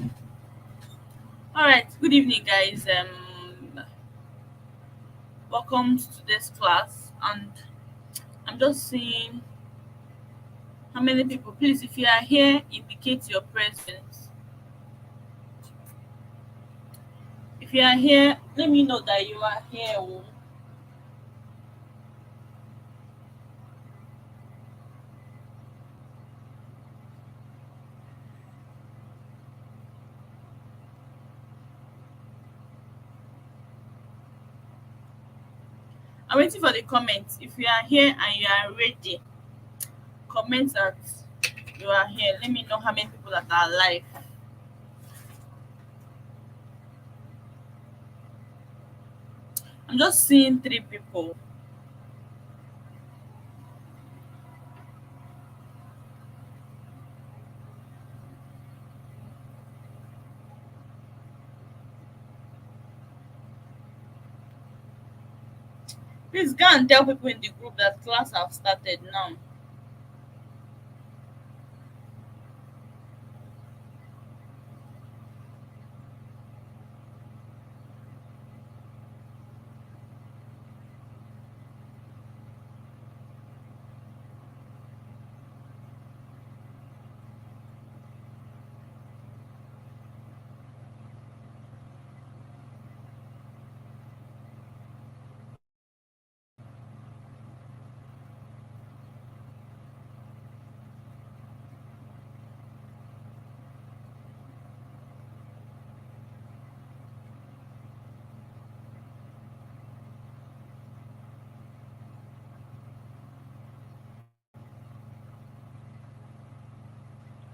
All right. Good evening, guys. Welcome to today's class, and I'm just seeing how many people. Please, if you are here, indicate your presence. If you are here, let me know that you are here. Oh. I'm waiting for the comments. If you are here and you are ready, comment that you are here. Let me know how many people that are alive. I'm just seeing three people. Please go and tell people in the group that class have started now.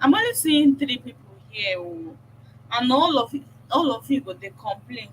I'm only seeing three people here. Oh. And all of you go they complain.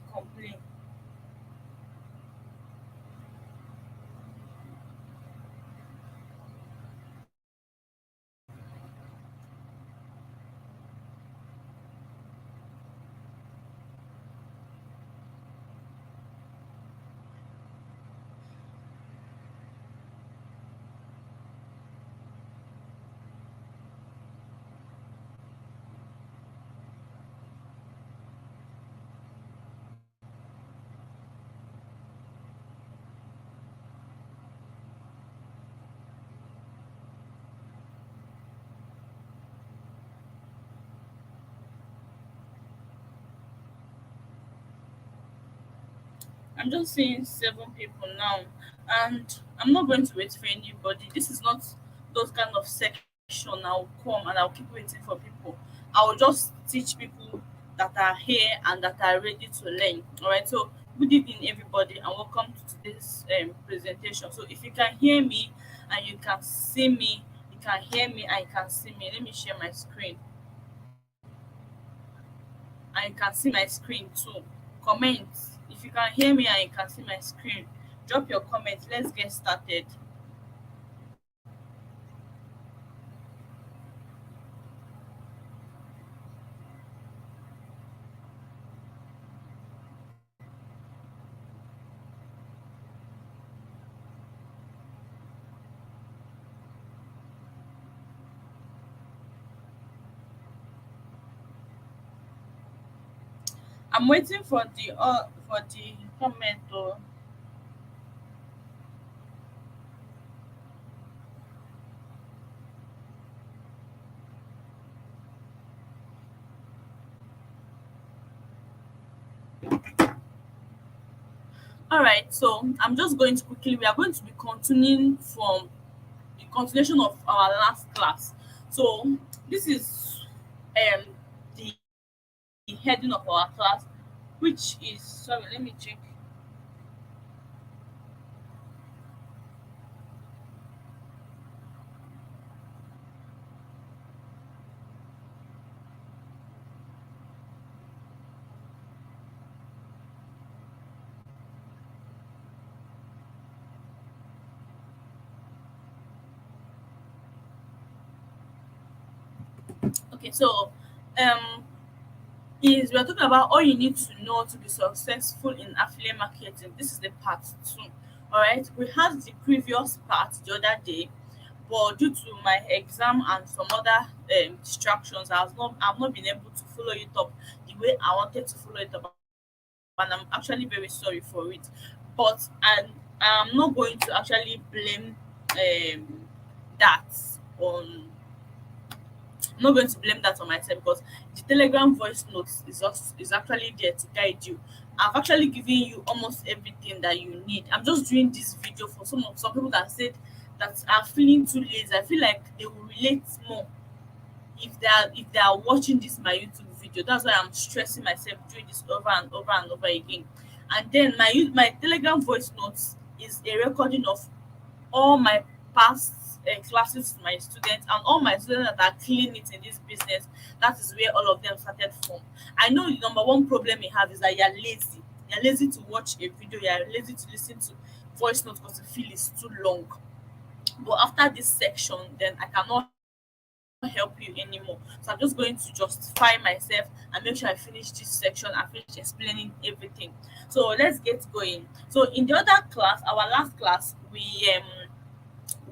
I'm just seeing seven people now, and I'm not going to wait for anybody. This is not those kind of section. I'll come and I'll keep waiting for people. I will just teach people that are here and that are ready to learn. All right. So good evening, everybody, and welcome to today's presentation. So if you can hear me and you can see me, you can hear me and you can see me. Let me share my screen, and you can see my screen too. Comment if you can hear me and you can see my screen. Drop your comment. Let's get started. I'm waiting for the comment. Oh. All right, so I'm just going to quickly. We are going to be continuing from the continuation of our last class. So this is um the heading of our class, which is sorry. Let me check. Okay, so um is we're talking about all you need to know to be successful in affiliate marketing. This is the part two. All right, we had the previous part the other day but due to my exam and some other distractions, I've not been able to follow it up the way I wanted to follow it up, and I'm actually very sorry for it. But I'm not going to actually blame that on I'm not going to blame that on myself, because the Telegram voice notes is actually there to guide you. I've actually given you almost everything that you need. I'm just doing this video for some people that said that are feeling too lazy. I feel like they will relate more if they are watching this my YouTube video. That's why I'm stressing myself doing this over and over and over again. And then my Telegram voice notes is a recording of all my past classes to my students, and all my students that are killing it in this business. That is where all of them started from. I know the number one problem you have is that you're lazy. You're lazy to watch a video, you're lazy to listen to voice notes because you feel it's too long. But after this section, then I cannot help you anymore. So I'm just going to justify myself and make sure I finish this section and finish explaining everything. So let's get going. So in the other class, our last class, we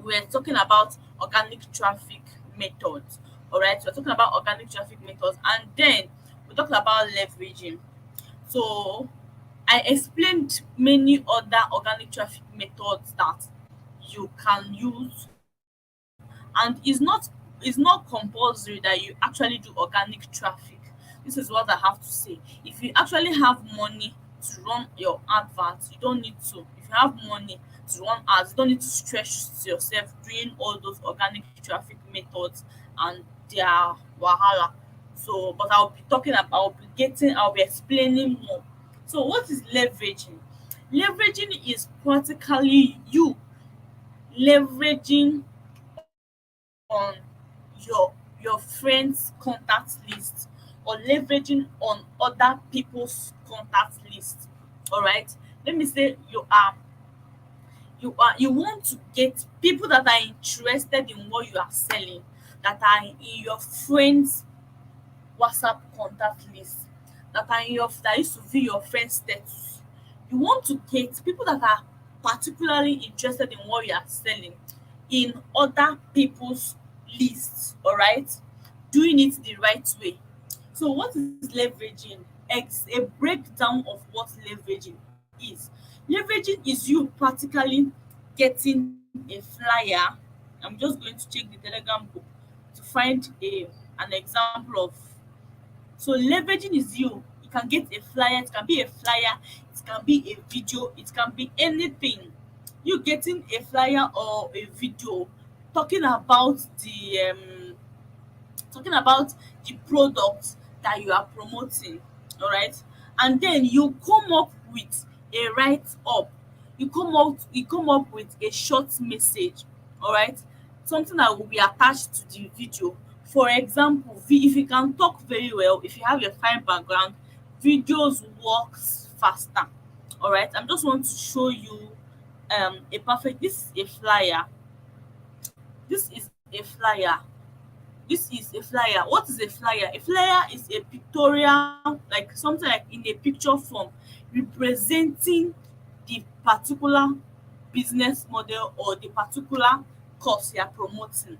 were talking about organic traffic methods. All right, so we're talking about organic traffic methods, and then we talked about leveraging. So I explained many other organic traffic methods that you can use, and it's not compulsory that you actually do organic traffic. This is what I have to say. If you actually have money to run your adverts, you don't need to. If you have money to run ads, you don't need to stress yourself doing all those organic traffic methods and their wahala. So but I'll be explaining more. So what is leveraging? Leveraging is practically you leveraging on your friends contact list, or leveraging on other people's contact list. All right, let me say you want to get people that are interested in what you are selling, that are in your friends WhatsApp contact list, that used to view your friends status. You want to get people that are particularly interested in what you are selling in other people's lists, all right? Doing it the right way. So what is leveraging? A breakdown of what leveraging is. Leveraging is you practically getting a flyer. I'm just going to check the Telegram group to find an example of. So leveraging is you can get a flyer, it can be a flyer, it can be a video, it can be anything. You getting a flyer or a video talking about the product that you are promoting, all right? And then you come up with a write up. You come up with a short message, all right? Something that will be attached to the video. For example, if you can talk very well, if you have a fine background, videos works faster. All right, I'm just want to show you a perfect this is a flyer. This is a flyer. This is a flyer. What is a flyer? A flyer is a pictorial, like something like in a picture form, representing the particular business model or the particular course you are promoting.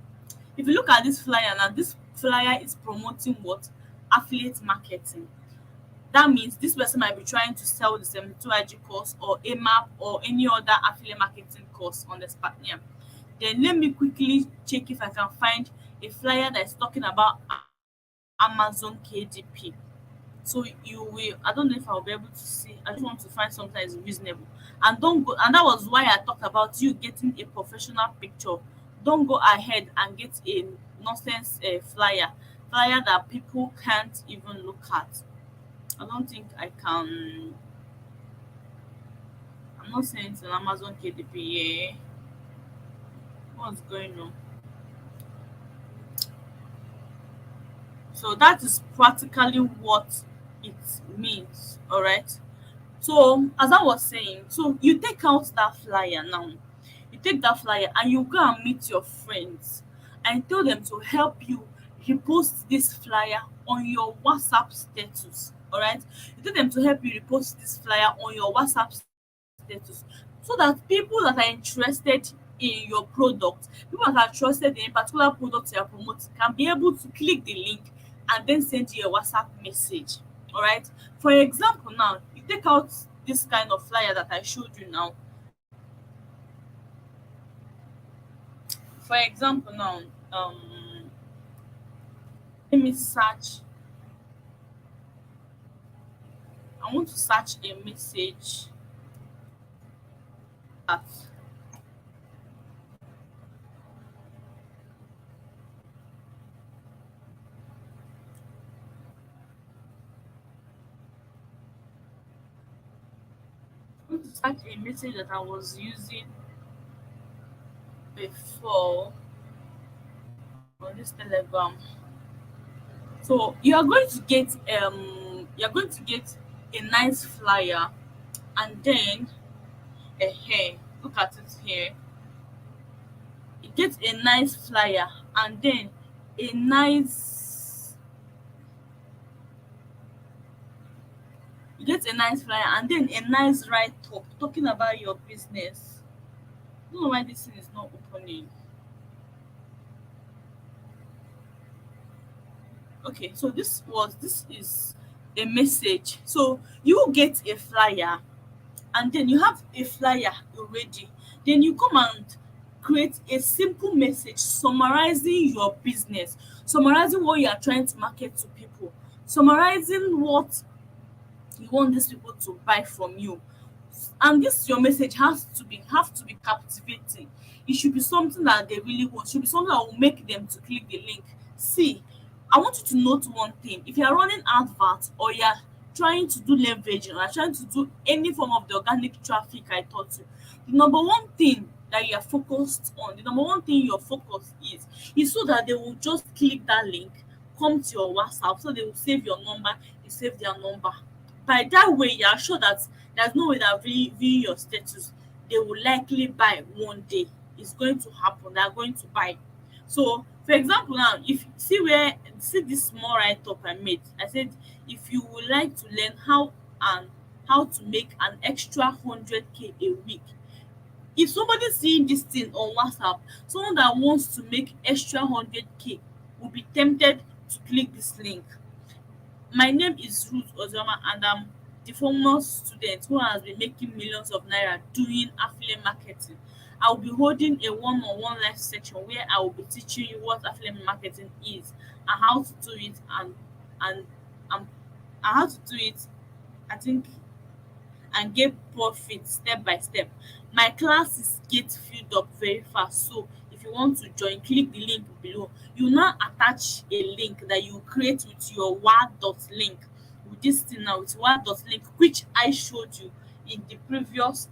If you look at this flyer now, this flyer is promoting what? Affiliate marketing. That means this person might be trying to sell the 72 IG course or AMAP or any other affiliate marketing course on the Spartanium. Then let me quickly check if I can find a flyer that is talking about Amazon KDP. So you will, I don't know if I'll be able to see. I just want to find something that is reasonable. And don't go, and that was why I talked about you getting a professional picture. Don't go ahead and get a nonsense flyer that people can't even look at. I don't think I can. I'm not saying it's an Amazon KDP. Yeah. What's going on? So that is practically what it means. All right. So as I was saying, so you take out that flyer now. You take that flyer and you go and meet your friends and tell them to help you repost this flyer on your WhatsApp status. All right. You tell them to help you repost this flyer on your WhatsApp status, so that people that are interested in your product, people that are trusted in a particular product you are promoting can be able to click the link and then send you a WhatsApp message. All right. For example, now you take out this kind of flyer that I showed you now. For example, now, let me search. I want to search a message that I want to search a message that I was using before on this Telegram. So you're going to get a nice flyer, and then look at it here. You get a nice flyer, and then a nice you get a nice flyer, and then a nice write up talking about your business. I don't know why this thing is not opening. Okay, so this is a message. So you will get a flyer, and then you have a flyer already. Then you come and create a simple message summarizing your business, summarizing what you are trying to market to people, summarizing what you want these people to buy from you. And this your message has to be captivating. It should be something that they really want. It should be something that will make them to click the link. See, I want you to note one thing. If you are running adverts, or you are trying to do leveraging, or you are trying to do any form of the organic traffic I taught you, the number one thing that you are focused on, the number one thing your focus is so that they will just click that link, come to your WhatsApp, so they will save your number, you save their number. By that way, you are sure that there's no way that viewing your status, they will likely buy one day. It's going to happen. They are going to buy. So, for example, now, if see this small write up I made, I said, if you would like to learn how to make an extra 100K a week. If somebody seeing this thing on WhatsApp, someone that wants to make extra 100K will be tempted to click this link. My name is Ruth Ozoma, and I'm the former student who has been making millions of naira doing affiliate marketing. I will be holding a one-on-one live section where I will be teaching you what affiliate marketing is, and how to do it, and and how to do it. I think, and get profit step by step. My classes get filled up very fast. So if you want to join, click the link below. You now attach a link that you create with your word.link. With this thing now, with word.link, which I showed you in the previous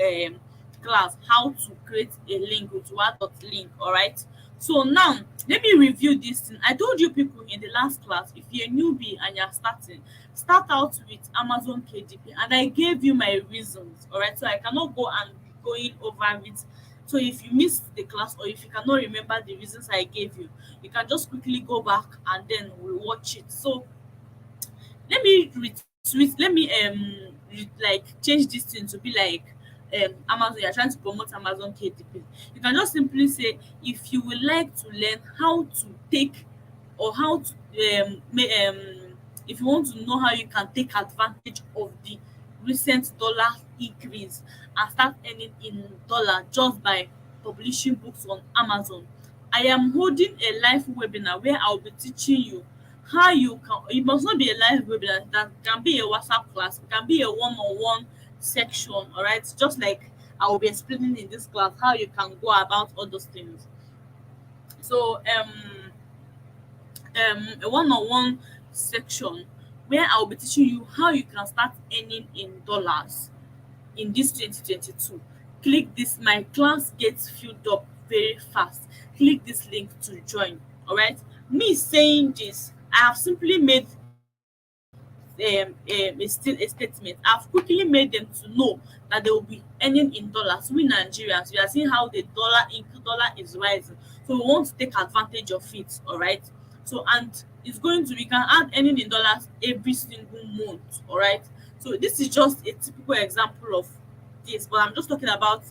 um class, how to create a link with word.link. All right. So now let me review this thing. I told you people in the last class, if you're a newbie and you're starting, start out with Amazon KDP, and I gave you my reasons. All right. So I cannot go and be going over it. So if you missed the class, or if you cannot remember the reasons I gave you, you can just quickly go back and then watch it. So let me like change this thing to be like Amazon. You're trying to promote Amazon KDP. You can just simply say, if you would like to learn how to take, or how to if you want to know how you can take advantage of the recent dollar increase and start earning in dollar just by publishing books on Amazon. I am holding a live webinar where I'll be teaching you how you can. It must not be a live webinar, that can be a WhatsApp class, it can be a one-on-one section. All right, just like I will be explaining in this class how you can go about all those things. So a one-on-one section where I'll be teaching you how you can start earning in dollars in this 2022. Click this. My class gets filled up very fast. Click this link to join. All right. Me saying this, I have simply made a statement. I've quickly made them to know that they will be earning in dollars. We Nigerians, we are seeing how the dollar is rising, so we want to take advantage of it. All right. So, and it's going to, we can add earning in dollars every single month. All right. So this is just a typical example of this, but I'm just talking about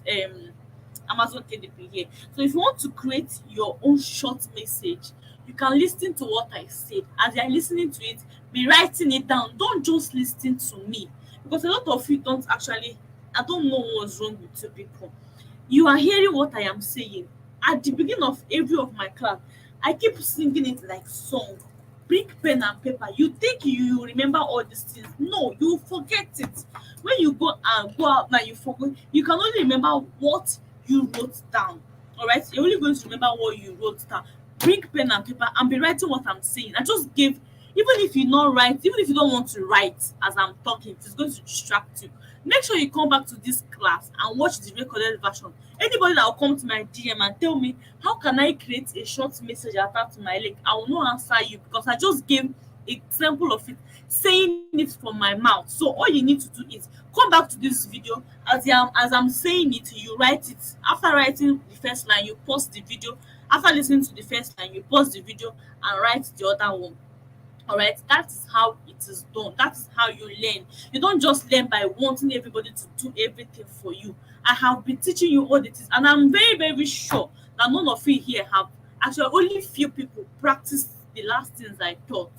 Amazon KDP here. So if you want to create your own short message, you can listen to what I said. As you're listening to it, be writing it down. Don't just listen to me, because a lot of you don't actually. I don't know what's wrong with you people. You are hearing what I am saying. At the beginning of every of my class, I keep singing it like song. Bring pen and paper. You think you remember all these things? No, you forget it. When you go out now, you forget. You can only remember what you wrote down. All right, you're only going to remember what you wrote down. Bring pen and paper and be writing what I'm saying. I just gave. Even if you not write, even if you don't want to write as I'm talking, it's going to distract you. Make sure you come back to this class and watch the recorded version. Anybody that will come to my DM and tell me how can I create a short message attached to my link, I will not answer you, because I just gave example of it, saying it from my mouth. So all you need to do is come back to this video. As I'm saying it, you write it. After writing the first line, you pause the video. After listening to the first line, you pause the video and write the other one. All right, that is how it is done. That is how you learn. You don't just learn by wanting everybody to do everything for you. I have been teaching you all the things, and I'm very, very sure that none of you here have actually, only few people practice the last things I taught.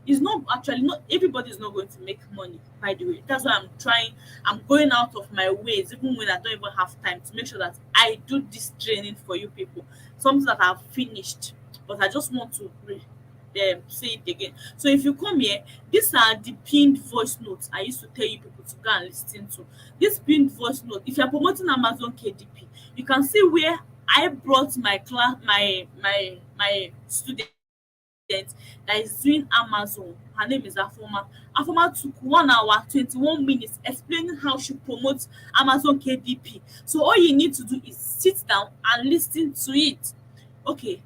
It's not actually, not everybody is not going to make money, by the way. That's why I'm trying, I'm going out of my ways, even when I don't even have time, to make sure that I do this training for you people. Something that I've finished, but I just want to say it again. So if you come here, these are the pinned voice notes I used to tell you people to go and listen to. This pinned voice note, if you're promoting Amazon KDP, you can see where I brought my class, my student that is doing Amazon. Her name is Afoma. Afoma took 1 hour, 21 minutes explaining how she promotes Amazon KDP. So all you need to do is sit down and listen to it. Okay,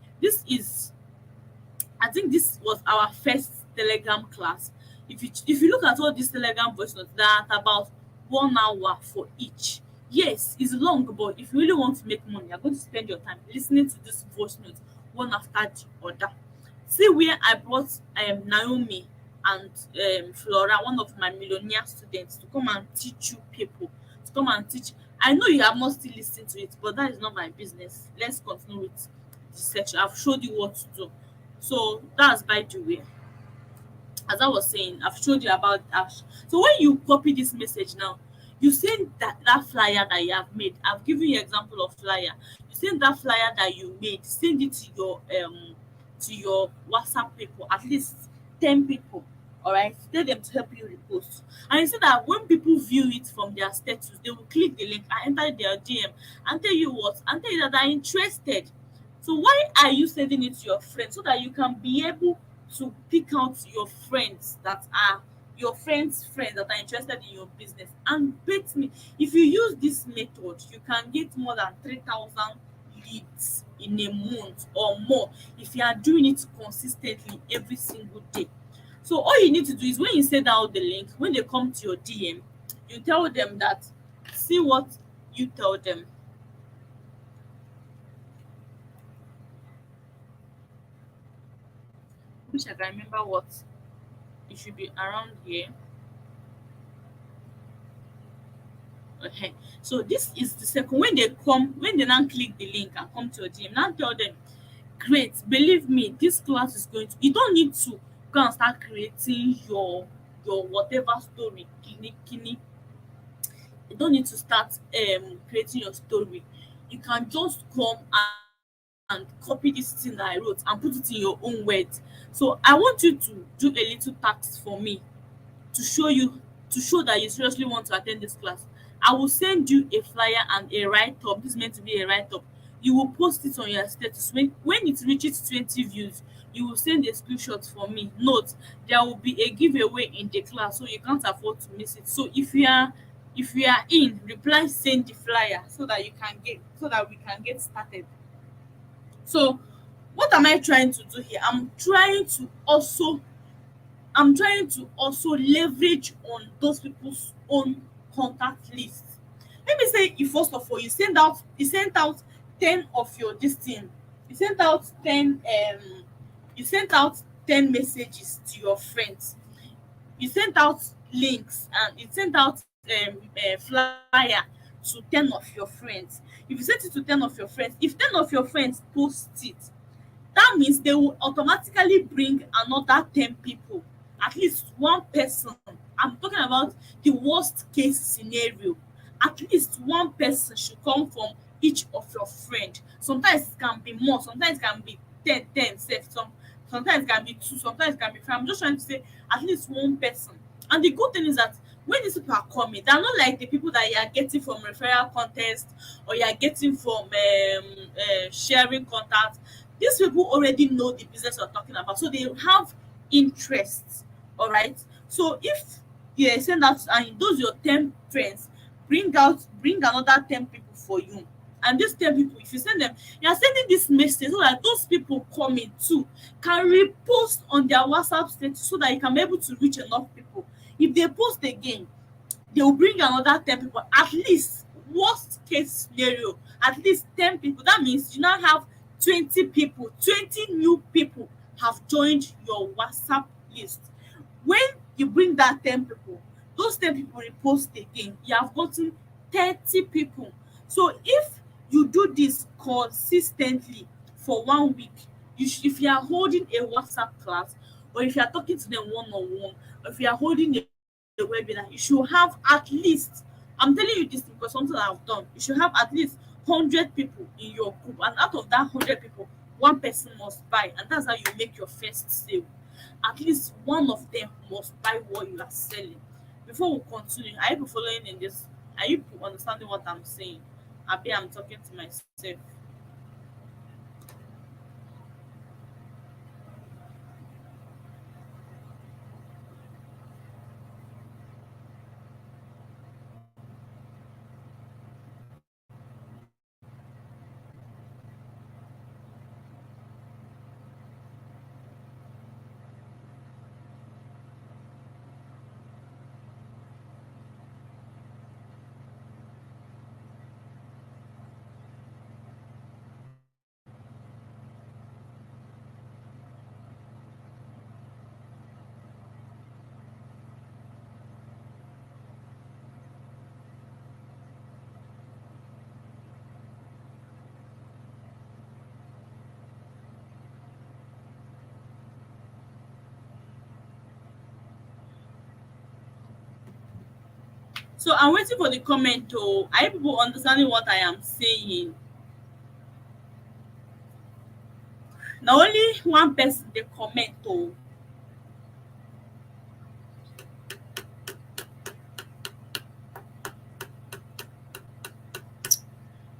I think this was our first Telegram class. If you look at all these Telegram voice notes, that about 1 hour for each. Yes, it's long, but if you really want to make money, you're going to spend your time listening to this voice note one after the other. See where I brought Naomi and Flora, one of my millionaire students, to come and teach you people, to come and teach. I know you have not still listened to it, but that is not my business. Let's continue with the section. I've showed you what to do. So that's by the way. As I was saying, I've showed you about Ash. So when you copy this message now, you send that flyer that you have made. I've given you example of flyer. You send that flyer that you made, send it to your WhatsApp people, at least 10 people. All right, tell them to help you repost. And you see that when people view it from their status, they will click the link and enter their DM and tell you what, and tell you that they're interested. So why are you sending it to your friends? So that you can be able to pick out your friends that are your friends' friends that are interested in your business. And bet me, if you use this method, you can get more than 3,000 leads in a month or more if you are doing it consistently every single day. So all you need to do is when you send out the link, when they come to your DM, you tell them that, see what you tell them. Wish I can remember what it should be around here. Okay. So this is the second. When they come, when they now click the link and come to your DM, now tell them, great, believe me, this class is going to, you don't need to go and start creating your whatever story. Kini. You don't need to start creating your story. You can just come and copy this thing that I wrote and put it in your own words. So I want you to do a little task for me to show you, to show that you seriously want to attend this class. I will send you a flyer and a write-up. This is meant to be a write-up. You will post it on your status. When it reaches 20 views, you will send a screenshot for me. Note, there will be a giveaway in the class, so you can't afford to miss it. So if you are in, reply send the flyer so that we can get started. So what am I trying to do here? I'm trying to also leverage on those people's own contact list. Let me say, you first of all, you sent out 10 of your this thing. You sent out 10 messages to your friends. You sent out links and you sent out flyer to 10 of your friends. If you send it to 10 of your friends, if 10 of your friends post it, that means they will automatically bring another 10 people, at least one person. I'm talking about the worst case scenario. At least one person should come from each of your friend. Sometimes it can be more, sometimes it can be 10 sef, sometimes it can be two, sometimes it can be five. I'm just trying to say at least one person. And the good thing is that when these people are coming, they're not like the people that you are getting from referral contest, or you are getting from sharing contact. These people already know the business you're talking about, so they have interests. All right. So if you send out and those your 10 friends bring another 10 people for you, and these 10 people, if you send them, you are sending this message so that those people coming too can repost on their WhatsApp status, so that you can be able to reach enough people. If they post again, they will bring another 10 people. At least, worst case scenario, at least 10 people. That means you now have 20 people, 20 new people have joined your WhatsApp list. When you bring that 10 people, those 10 people repost again, you have gotten 30 people. So if you do this consistently for 1 week, if you are holding a WhatsApp class, or if you are talking to them one-on-one, or if you are holding a webinar, you should have at least, I'm telling you this because something I've done, you should have at least 100 people in your group, and out of that 100 people, one person must buy, and that's how you make your first sale. At least one of them must buy what you are selling. Before we continue, are you following in this? Are you understanding what I'm saying? Abi, I'm talking to myself. So I'm waiting for the comment. Oh, are you people understanding what I am saying? Now only one person they comment. Oh,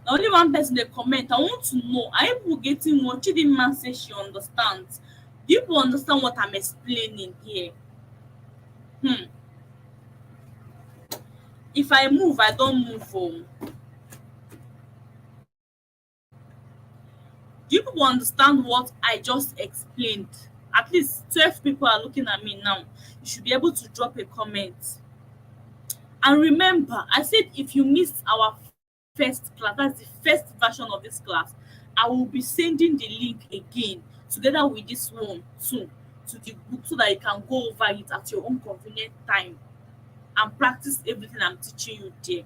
now only one person they comment. I want to know, are you people getting what Chidinma says she understands? Do you people understand what I'm explaining here? Hmm. If I move, I don't move. Oh. Do you people understand what I just explained? At least 12 people are looking at me now. You should be able to drop a comment. And remember, I said if you missed our first class, that's the first version of this class, I will be sending the link again together with this one too to the book, so that you can go over it at your own convenient time and practice everything I'm teaching you there.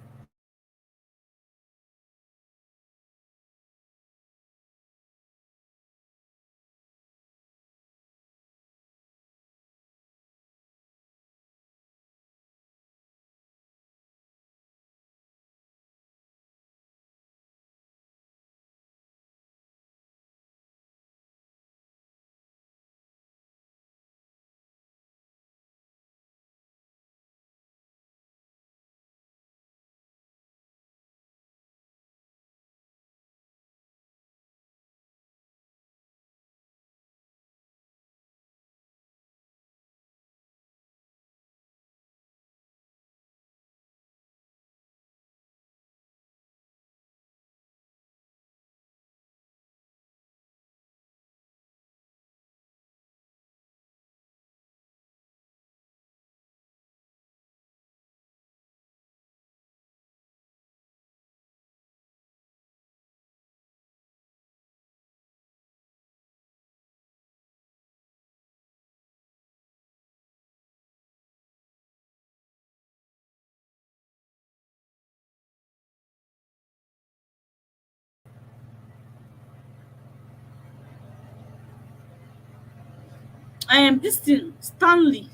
this thing, Stanley,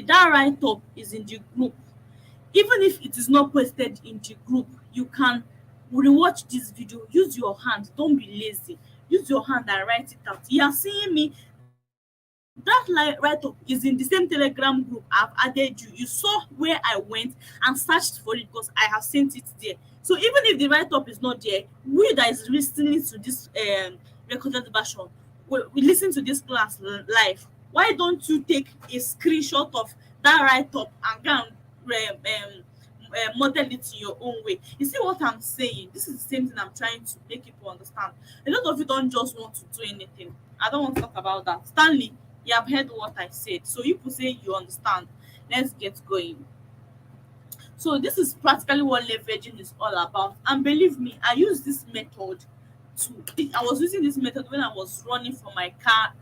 that write up is in the group. Even if it is not posted in the group, you can rewatch this video. Use your hand, don't be lazy. Use your hand and write it out. You are seeing me, that write up is in the same Telegram group I've added you. You saw where I went and searched for it because I have sent it there. So even if the write up is not there, we that is listening to this recorded version, we listen to this class live. Why don't you take a screenshot of that write up and go and model it in your own way? You see what I'm saying? This is the same thing I'm trying to make people understand. A lot of you don't just want to do anything. I don't want to talk about that. Stanley, you have heard what I said. So you could say you understand. Let's get going. So this is practically what leveraging is all about. And believe me, I use this method I was using this method when I was running for my car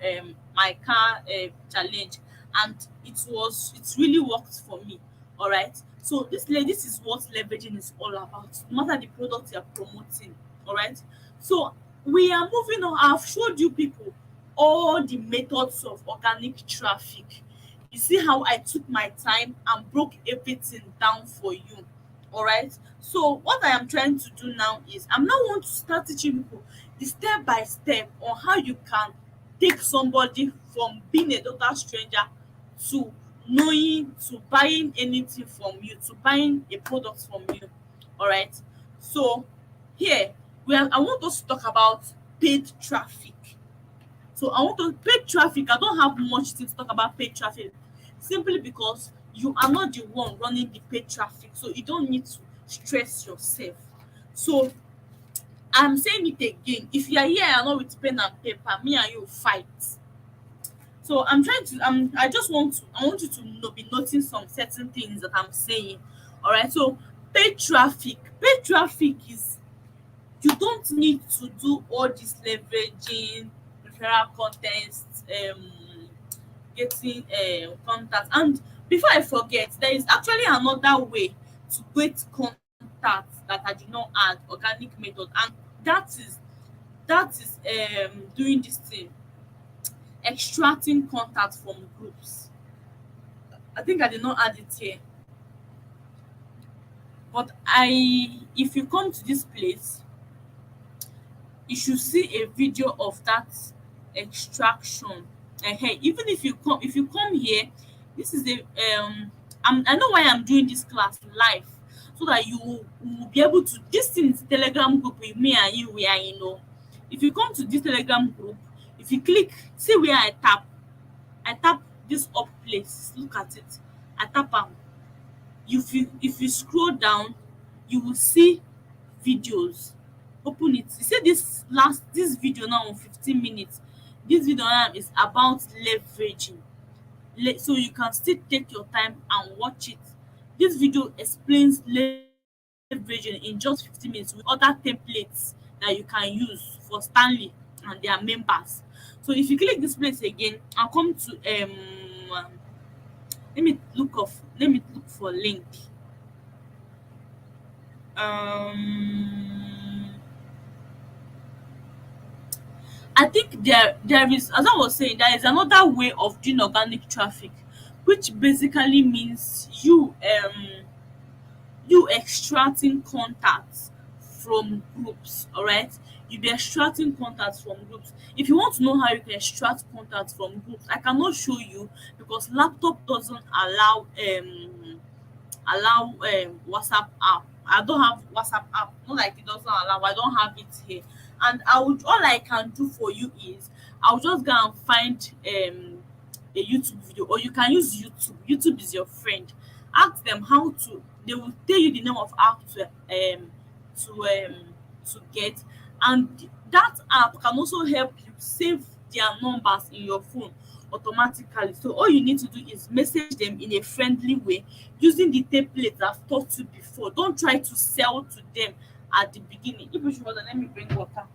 challenge, and it really worked for me. All right. So this is what leveraging is all about. No matter the product you are promoting. All right. So we are moving on. I've showed you people all the methods of organic traffic. You see how I took my time and broke everything down for you. All right. So what I am trying to do now is I'm now want to start teaching people the step by step on how you can take somebody from being a total stranger to knowing, to buying anything from you, to buying a product from you. All right. So here I want us to talk about paid traffic. So I want to paid traffic. I don't have much thing to talk about paid traffic simply because you are not the one running the paid traffic. So you don't need to stress yourself. So I'm saying it again. If you are here and not with pen and paper, me and you fight. So I'm trying to I want you to be noting some certain things that I'm saying. All right. So paid traffic. Paid traffic is, you don't need to do all this leveraging, referral contests, getting contact. And before I forget, there is actually another way to get contacts that I did not add, organic method, and that is doing this thing, extracting contacts from groups. I think I did not add it here, but I if you come to this place, you should see a video of that extraction. Even if you come here, this is a I know why I'm doing this class live, so that you will be able to, this thing is Telegram group with me and you, we are, if you come to this Telegram group, if you click, see where I tap this up place, look at it, I tap am. If you scroll down, you will see videos. Open it. You see this video now on 15 minutes. This video now is about leveraging. So you can still take your time and watch it. This video explains leveraging in just 15 minutes with other templates that you can use for Stanley and their members. So if you click this place again and come to let me look for link. um I think there is, as I was saying, there is another way of doing organic traffic, which basically means you extracting contacts from groups. All right, you be extracting contacts from groups. If you want to know how you can extract contacts from groups, I cannot show you because laptop doesn't allow WhatsApp app. I don't have WhatsApp app. Not like it doesn't allow. I don't have it here. And all I can do for you is I'll just go and find a YouTube video, or you can use YouTube. YouTube is your friend. Ask them how to. They will tell you the name of app to get, and that app can also help you save their numbers in your phone automatically. So all you need to do is message them in a friendly way using the template I've taught you before. Don't try to sell to them at the beginning. If you should hold on, let me bring water.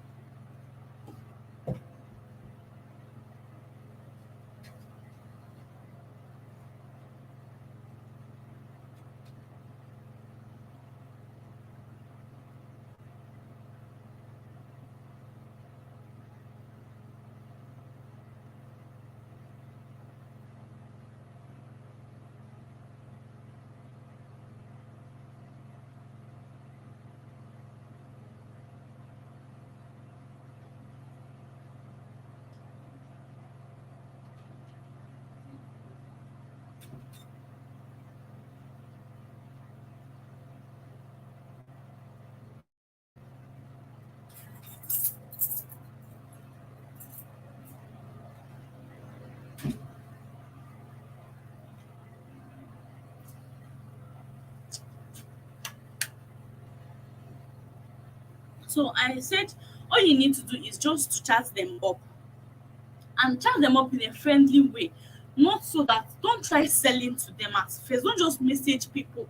So I said all you need to do is just to chat them up, and chat them up in a friendly way. Not so that, don't try selling to them at first. Don't just message people.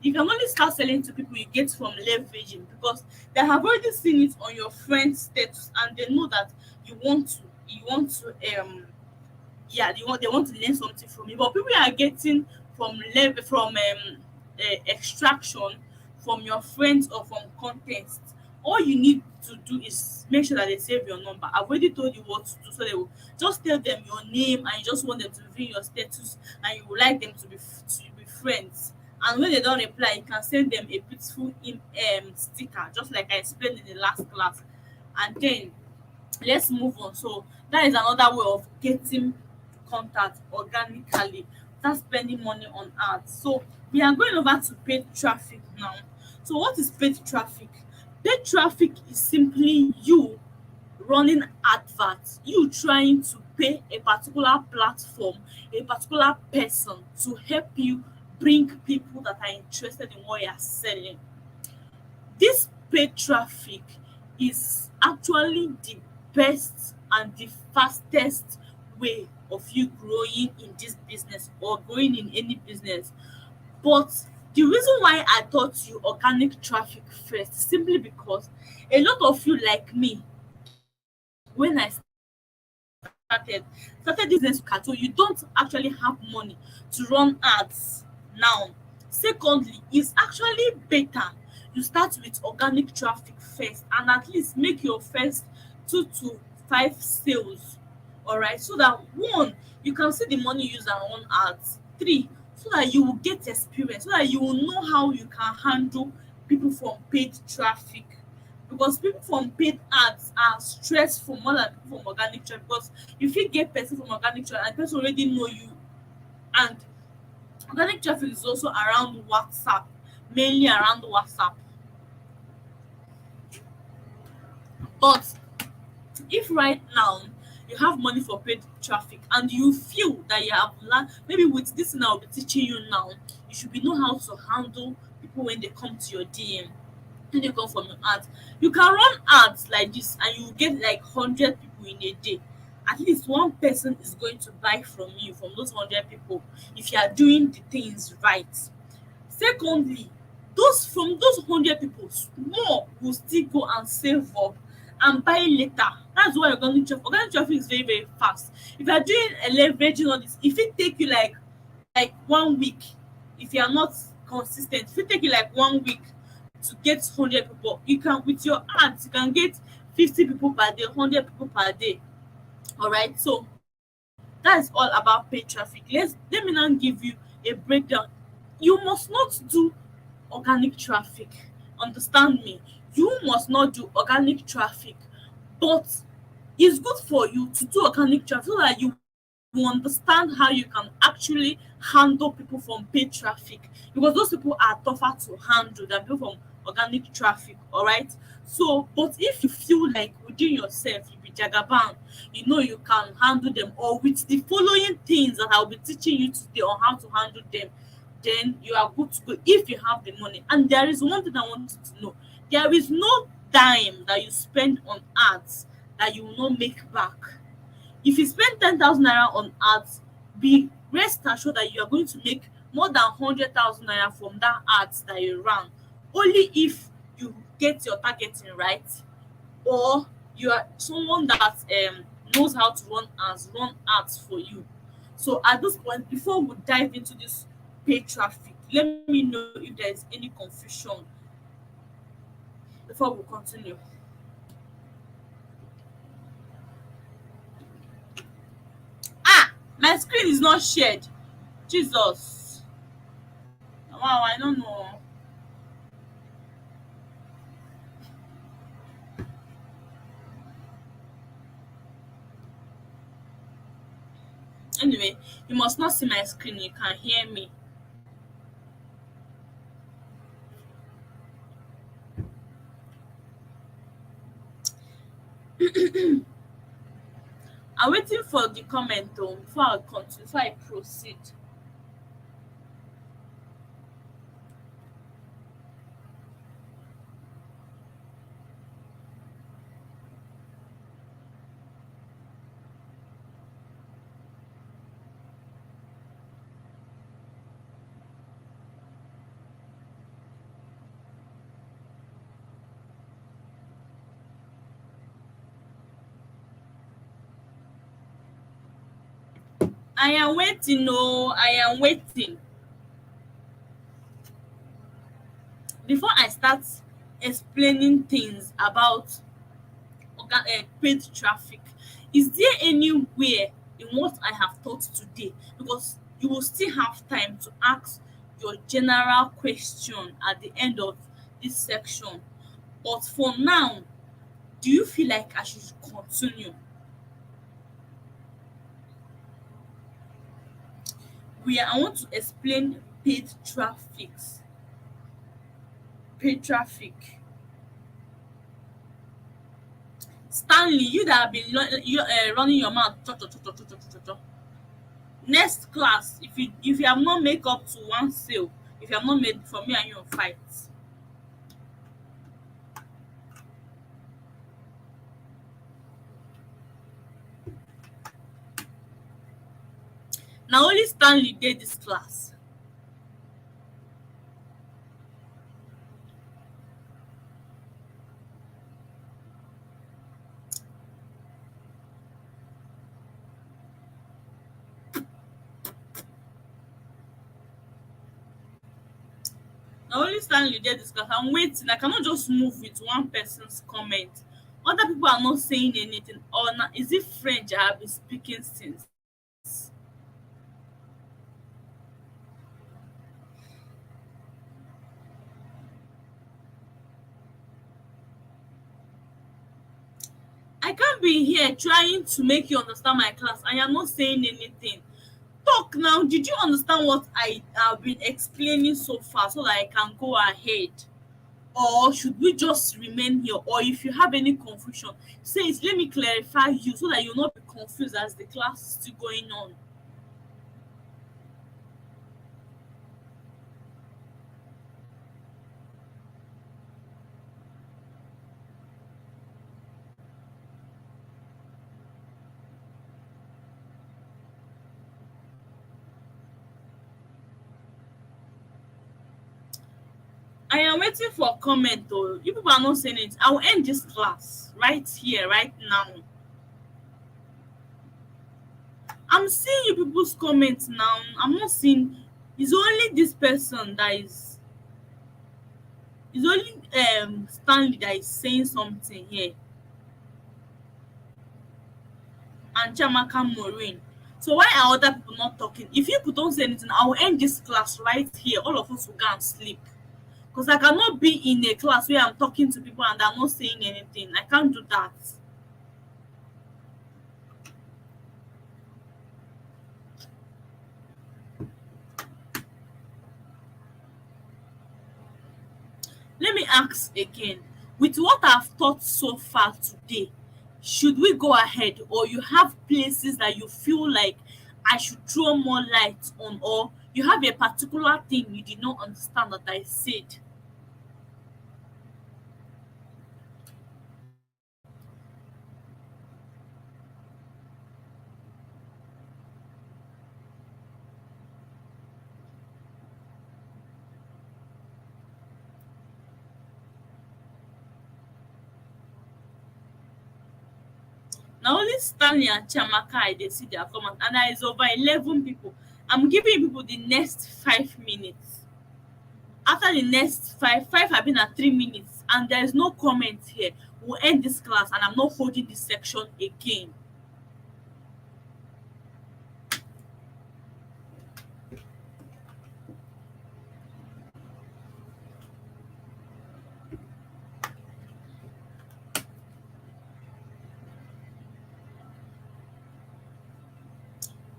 You can only start selling to people you get from leveraging, because they have already seen it on your friend's status and they know that you want to yeah, they want to learn something from you. But people are getting from extraction from your friends or from context. All you need to do is make sure that they save your number. I've already told you what to do, so they will just tell them your name and you just want them to view your status and you would like them to be friends. And when they don't reply, you can send them a beautiful sticker, just like I explained in the last class. And then let's move on. So that is another way of getting contact organically without spending money on ads. So we are going over to paid traffic now. So what is paid traffic? Paid traffic is simply you running adverts, you trying to pay a particular platform, a particular person to help you bring people that are interested in what you are selling. This paid traffic is actually the best and the fastest way of you growing in this business or growing in any business. But the reason why I taught you organic traffic first is simply because a lot of you like me, when I started this business cattle, you don't actually have money to run ads now. Secondly, it's actually better you start with organic traffic first and at least make your first 2 to 5 sales, all right, so that one, you can see the money you use and run ads. Three, so that you will get experience, so that you will know how you can handle people from paid traffic, because people from paid ads are stressful more than people from organic traffic, because you fit get person from organic traffic and the person already know you. And organic traffic is also around WhatsApp, mainly around WhatsApp. But if right now you have money for paid traffic and you feel that you have learned, maybe with this thing I'll be teaching you now, you should be know how to handle people when they come to your DM, when they come from your ads. You can run ads like this and you get like 100 people in a day. At least one person is going to buy from you, from those 100 people, if you are doing the things right. Secondly, those from those 100 people, more will still go and save up and buy later. That's why organic traffic is very very fast. If you are doing a leveraging all this, if it take you like 1 week, if you are not consistent, if it take you like 1 week to get 100 people, you can, with your ads you can get 50 people per day, 100 people per day. All right, so that is all about paid traffic. Let me now give you a breakdown. You must not do organic traffic, understand me, you must not do organic traffic, but it's good for you to do organic traffic so that you understand how you can actually handle people from paid traffic, because those people are tougher to handle than people from organic traffic. All right, so but if you feel like within yourself you be jagaban, you know you can handle them, or with the following things that I'll be teaching you today on how to handle them, then you are good to go if you have the money. And there is one thing I want you to know: there is no dime that you spend on ads that you will not make back. If you spend 10,000 naira on ads, be rest assured that you are going to make more than 100,000 naira from that ads that you ran. Only if you get your targeting right, or you are someone that knows how to run ads for you. So at this point, before we dive into this paid traffic, let me know if there is any confusion before we continue. Ah, my screen is not shared. Jesus. Wow, I don't know. Anyway, you must not see my screen, you can hear me. I'm waiting for the comment though before I continue, before I proceed. I am waiting. No, I am waiting. Before I start explaining things about paid traffic, is there anywhere in what I have taught today? Because you will still have time to ask your general question at the end of this section. But for now, do you feel like I should continue? I want to explain paid traffic. Stanley, you that have been running your mouth cho cho cho cho cho cho cho cho. Next class, if you have not make up to one sale, if you have not made, for me and you will fight. Na only Stanley dey dis class. Na only Stanley dey dis class. I'm waiting. I cannot just move with one person's comment. Other people are not saying anything. Or na is it French I have been speaking since? I can't be here trying to make you understand my class and you're not saying anything. Talk now. Did you understand what I have been explaining so far so that I can go ahead? Or should we just remain here? Or if you have any confusion, say it. Let me clarify you so that you'll not be confused as the class is still going on. I am waiting for comment though. You people are not saying it. I will end this class right here, right now. I'm seeing you people's comments now. I'm not seeing. It's only this person that is. It's only Stanley that is saying something here, and Chamaka Maureen. So why are other people not talking? If you people don't say anything, I will end this class right here. All of us will go and sleep. Because I cannot be in a class where I'm talking to people and I'm not saying anything. I can't do that. Let me ask again. With what I've taught so far today, should we go ahead, or you have places that you feel like I should throw more light on, or you have a particular thing you did not understand that I said? Na only Stanley and Chiamaka I dey see their comment, and there is over 11 people. I'm giving people the next 5 minutes. After the next five have been at 3 minutes, and there is no comment here. We'll end this class, and I'm not holding this section again.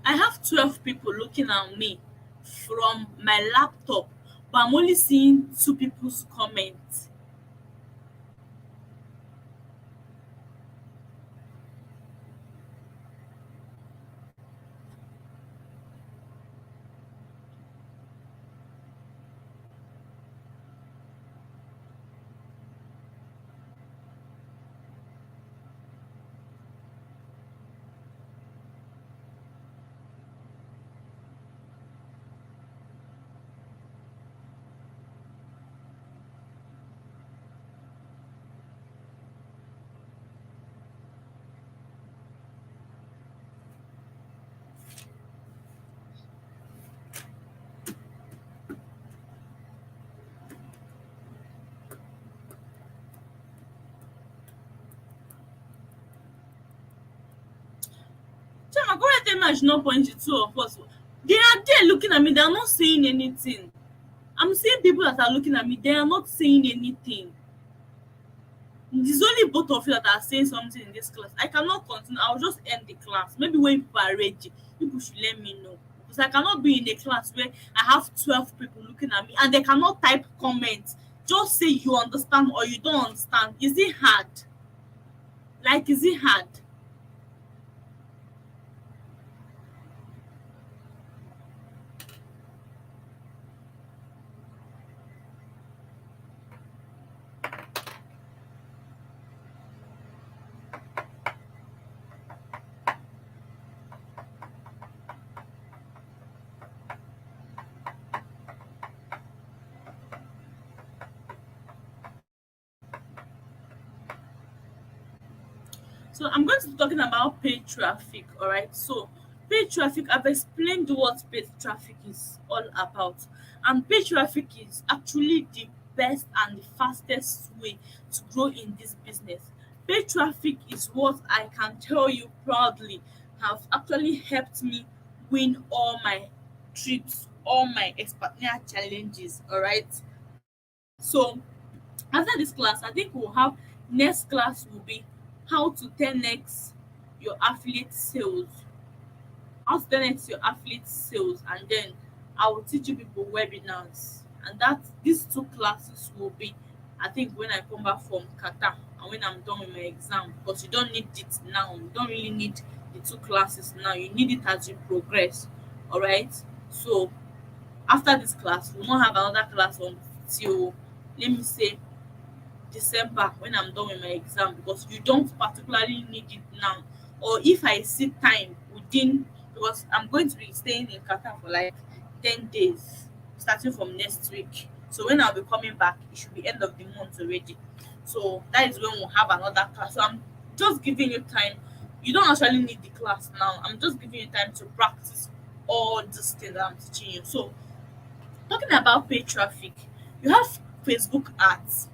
I have 12 people looking at me from my laptop, but I'm only seeing two people's comments. okay, now I should not point the two of us. They are there looking at me, they are not saying anything. I'm seeing people that are looking at me, they are not saying anything. It's only both of you that are saying something in this class. I cannot continue. I'll just end the class. Maybe when people are ready, people should let me know. Because I cannot be in a class where I have 12 people looking at me and they cannot type comments. Just say you understand or you don't understand. Is it hard? Like, is it hard? So I'm going to be talking about paid traffic, all right? So paid traffic, I've explained what paid traffic is all about. And paid traffic is actually the best and the fastest way to grow in this business. Paid traffic is what I can tell you proudly have actually helped me win all my trips, all my expatriate challenges, all right? So after this class, I think we'll have next class will be how to 10x your affiliate sales. How to 10x your affiliate sales, and then I will teach you people webinars. And that these two classes will be, I think, when I come back from Qatar and when I'm done with my exam, because you don't need it now. You don't really need the two classes now. You need it as you progress. All right. So after this class, we won't have another class until, let me say, December, when I'm done with my exam, because you don't particularly need it now. Or if I see time within, because I'm going to be staying in Qatar for like 10 days starting from next week. So when I'll be coming back, it should be end of the month already. So that is when we'll have another class. So I'm just giving you time. You don't actually need the class now. I'm just giving you time to practice all these things that I'm teaching you. So talking about paid traffic, you have Facebook ads.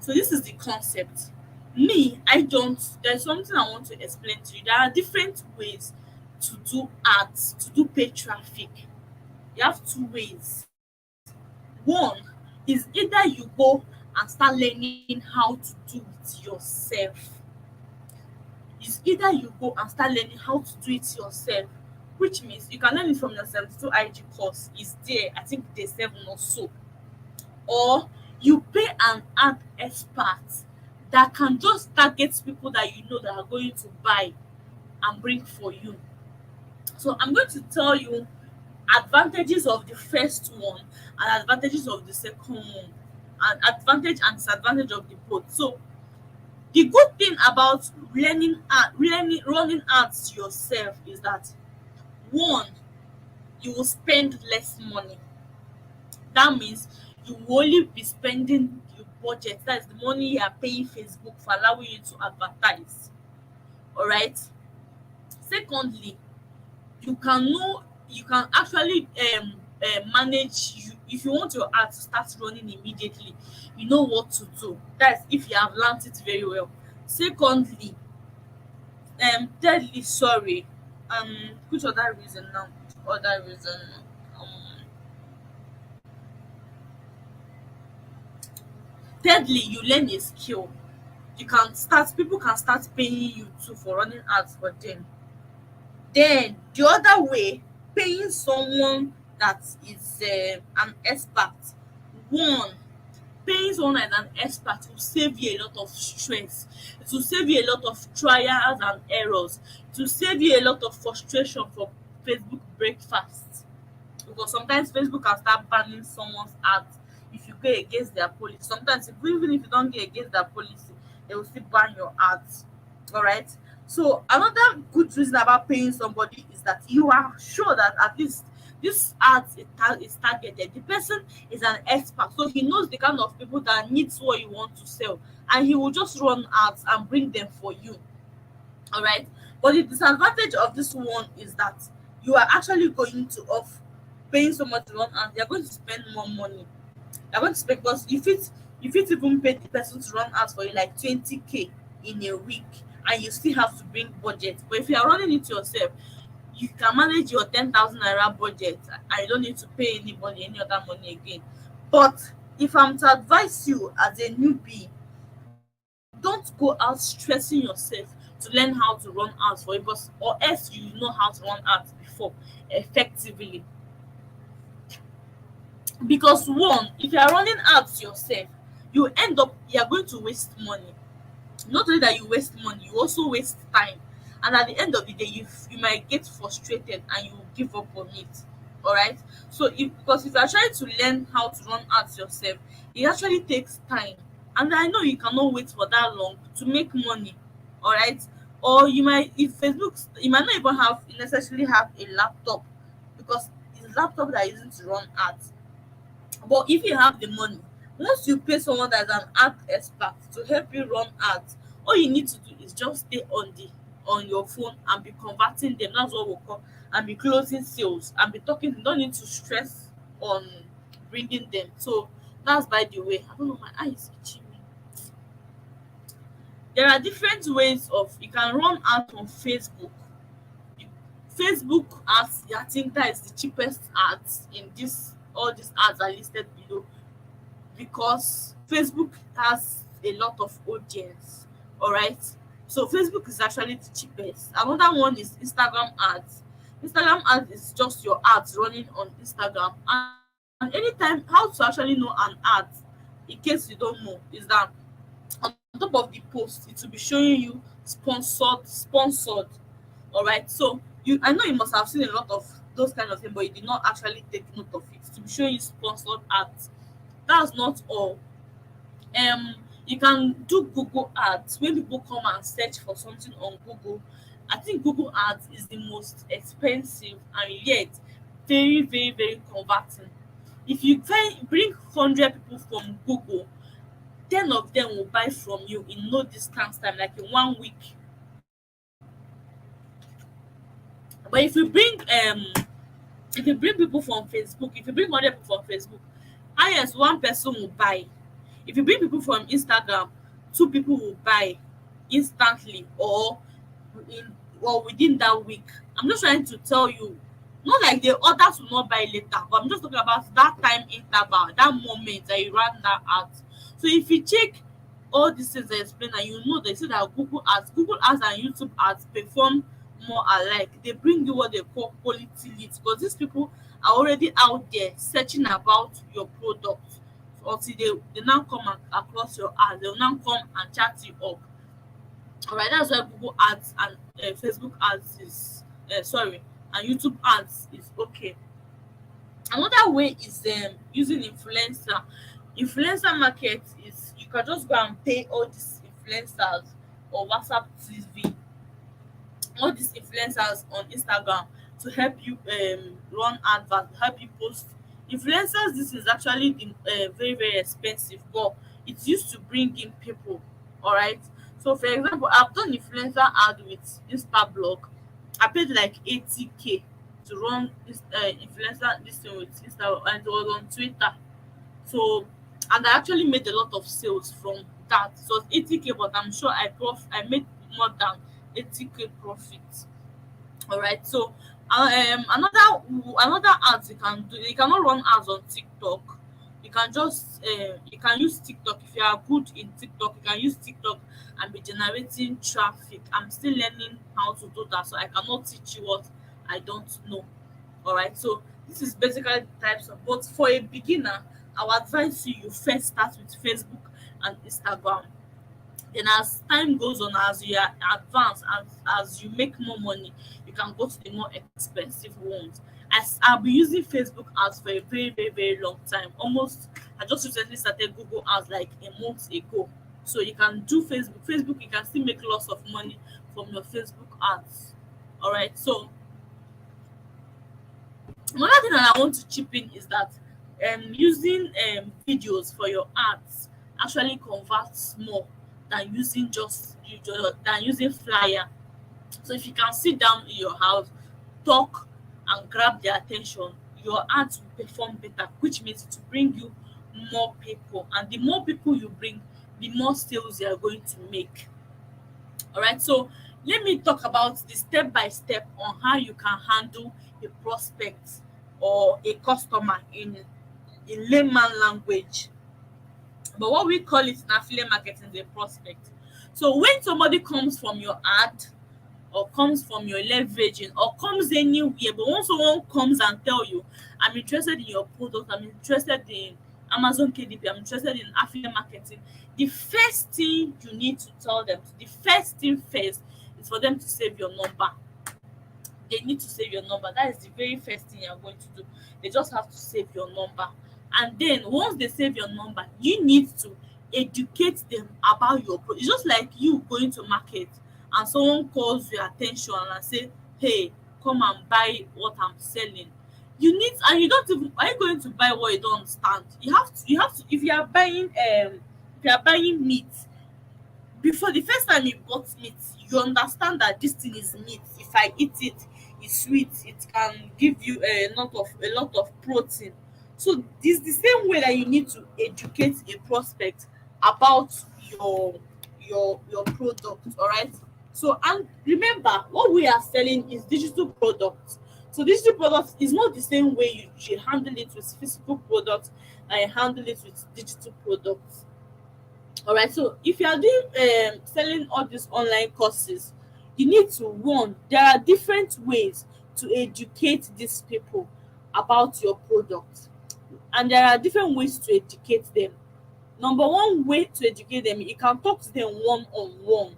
So this is the concept. Me, I don't, there's something I want to explain to you. There are different ways to do ads, to do paid traffic. You have two ways. One is either you go and start learning how to do it yourself. It's either you go and start learning how to do it yourself, which means you can learn it from your 72 IG course. It's there, I think day 7 or so. Or you pay an ad expert that can just target people that you know that are going to buy and bring for you. So I'm going to tell you advantages of the first one and advantages of the second one, and advantage and disadvantage of the both. So the good thing about learning running ads yourself is that, one, you will spend less money. That means you will only be spending your budget. That is the money you are paying Facebook for allowing you to advertise. All right. Secondly, you can actually manage, you if you want your ad to start running immediately, you know what to do. That's if you have learned it very well. Secondly, thirdly, sorry, which other reason now? Other reason. Um, Thirdly, you learn a skill. You can start, people can start paying you too for running ads for them. Then the other way, paying someone that is an expert. One, paying someone as an expert will save you a lot of stress. It will save you a lot of trials and errors. It will save you a lot of frustration for Facebook breakfast. Because sometimes Facebook can start banning someone's ads if you go against their policy. Sometimes even if you don't go against their policy, they will still ban your ads. All right. So another good reason about paying somebody is that you are sure that at least this ads is targeted. The person is an expert, so he knows the kind of people that needs what you want to sell, and he will just run ads and bring them for you. All right. But the disadvantage of this one is that you are actually going to off paying someone to run ads. You're going to spend more money. You're going to spend, because if it even pay the person to run ads for you like 20K in a week, and you still have to bring budget. But if you are running it yourself, you can manage your 10,000 naira budget and you don't need to pay anybody any other money again. But if I'm to advise you as a newbie, don't go out stressing yourself to learn how to run ads for it, because or else you know how to run ads before effectively. Because one, if you are running ads yourself, you are going to waste money. Not only that you waste money, you also waste time, and at the end of the day you might get frustrated and you will give up on it. All right. So if you are trying to learn how to run ads yourself, it actually takes time, and I know you cannot wait for that long to make money. All right. Or you might, if Facebook, you might not even have necessarily have a laptop, because it's laptop that is using to run ads. But if you have the money, once you pay someone that is an ad expert to help you run ads, all you need to do is just stay on your phone and be converting them. That's what we call, and be closing sales and be talking. You don't need to stress on bringing them. So that's by the way. I don't know, my eye is itching me. There are different ways of you can run ads on Facebook. Facebook ads, I think that is the cheapest ads in this. All these ads are listed below because Facebook has a lot of audience. All right. So Facebook is actually the cheapest. Another one is Instagram ads. Instagram ads is just your ads running on Instagram. And anytime, how to actually know an ad, in case you don't know, is that on top of the post, it will be showing you sponsored. All right. So I know you must have seen a lot of those kind of things, but you did not actually take note of it. To be showing you sponsored ads. That's not all. You can do Google ads. When people come and search for something on Google, I think Google ads is the most expensive and yet very, very, very converting. If you bring 100 people from Google, 10 of them will buy from you in no distance time, like in 1 week. But if you bring people from Facebook, if you bring 100 people from Facebook, highest one person will buy. If you bring people from Instagram, two people will buy instantly, in or within that week. I'm just trying to tell you, not like the others will not buy later, but I'm just talking about that time interval, that moment that you ran that ad. So if you check all these things I explain, and you know they say that Google ads and YouTube ads perform more alike. They bring you what they call quality leads, because these people are already out there searching about your product. So until they now come across your ad, they will now come and chat you up. All right, that's why Google ads and Facebook ads is sorry, and YouTube ads is okay. Another way is using influencer. Influencer market is, you can just go and pay all these influencers or WhatsApp TV, all these influencers on Instagram to help you run adverts, help you post. Influencers, this is actually very, very expensive, but it's used to bring in people. All right. So for example, I've done influencer ad with Instablog. I paid like 80K to run this influencer this thing with Insta, and it was on Twitter. So, and I actually made a lot of sales from that. So it's 80K, but I'm sure I made more than 80K profit. All right. So another ads you can do, you cannot run ads on TikTok. You can use TikTok. If you are good in TikTok, you can use TikTok and be generating traffic. I'm still learning how to do that, so I cannot teach you what I don't know. All right. So this is basically the types of, but for a beginner, I would advise you first start with Facebook and Instagram. Then as time goes on, as you are advanced, as you make more money, you can go to the more expensive ones. As I've been using Facebook ads for a very, very, very long time. Almost, I just recently started Google ads like a month ago. So you can do Facebook. Facebook, you can still make lots of money from your Facebook ads. All right. So another thing that I want to chip in is that using videos for your ads actually converts more than using than using flyer. So if you can sit down in your house, talk and grab their attention, your ads will perform better, which means to bring you more people. And the more people you bring, the more sales you are going to make. All right. So Let me talk about the step by step on how you can handle a prospect or a customer in layman language. But what we call it in affiliate marketing is a prospect. So when somebody comes from your ad or comes from your leveraging or comes anywhere, but once someone comes and tell you, I'm interested in your product, I'm interested in Amazon KDP, I'm interested in affiliate marketing, the first thing you need to tell them, the first thing first is for them to save your number. They need to save your number. That is the very first thing you're going to do. They just have to save your number. And then once they save your number, you need to educate them about your product. It's just like you going to market and someone calls your attention and say, hey, come and buy what I'm selling. You need, and you don't even, are you going to buy what you don't understand? You have to if you are buying meat, before the first time you bought meat, you understand that this thing is meat. If I eat it, it's sweet, it can give you a lot of protein. So this the same way that you need to educate a prospect about your your product. All right. So, and remember, what we are selling is digital products. So digital products is not the same way you handle it with physical products and you handle it with digital products. All right. So if you are doing selling all these online courses, you need to, one, there are different ways to educate these people about your product, and there are different ways to educate them. Number one way to educate them, you can talk to them one on one.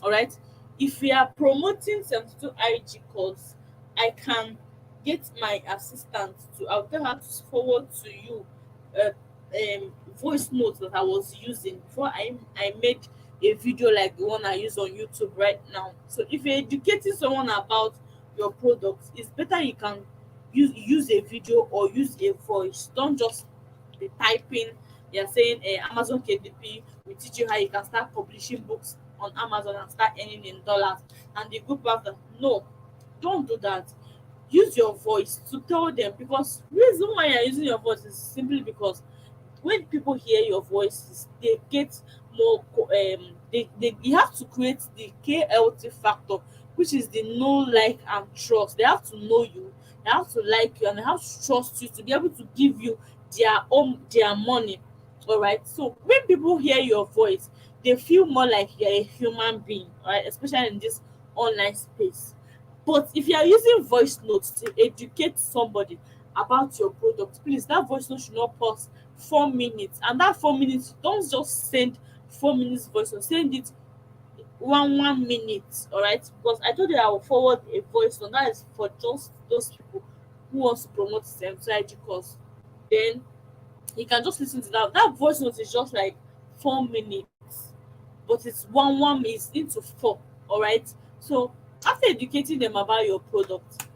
All right. If we are promoting 72 IG course, I can get my assistant to, I'll tell her to forward to you uh, voice notes that I was using before I made a video like the one I use on YouTube right now. So if you're educating someone about your product, it's better you can use a video or use a voice. Don't just be typing. You're saying Amazon KDP will teach you how you can start publishing books on Amazon and start earning in dollars. And the good part that, no, don't do that. Use your voice to tell them, because reason why you're using your voice is simply because when people hear your voices, they get more they you have to create the KLT factor, which is the know, like, and trust. They have to know you, they have to like you, and they have to trust you to be able to give you their money. All right. So when people hear your voice, they feel more like you're a human being, all right, especially in this online space. But if you are using voice notes to educate somebody about your product, please, that voice note should not pause 4 minutes. And that 4 minutes, don't just send 4 minutes voice note, send it 1 minute. All right. Because I told you I will forward a voice note. That is for just those people who wants to promote IG course. Then you can just listen to that. That voice note is just like 4 minutes, but it's one is into four. All right. So after educating them about your product,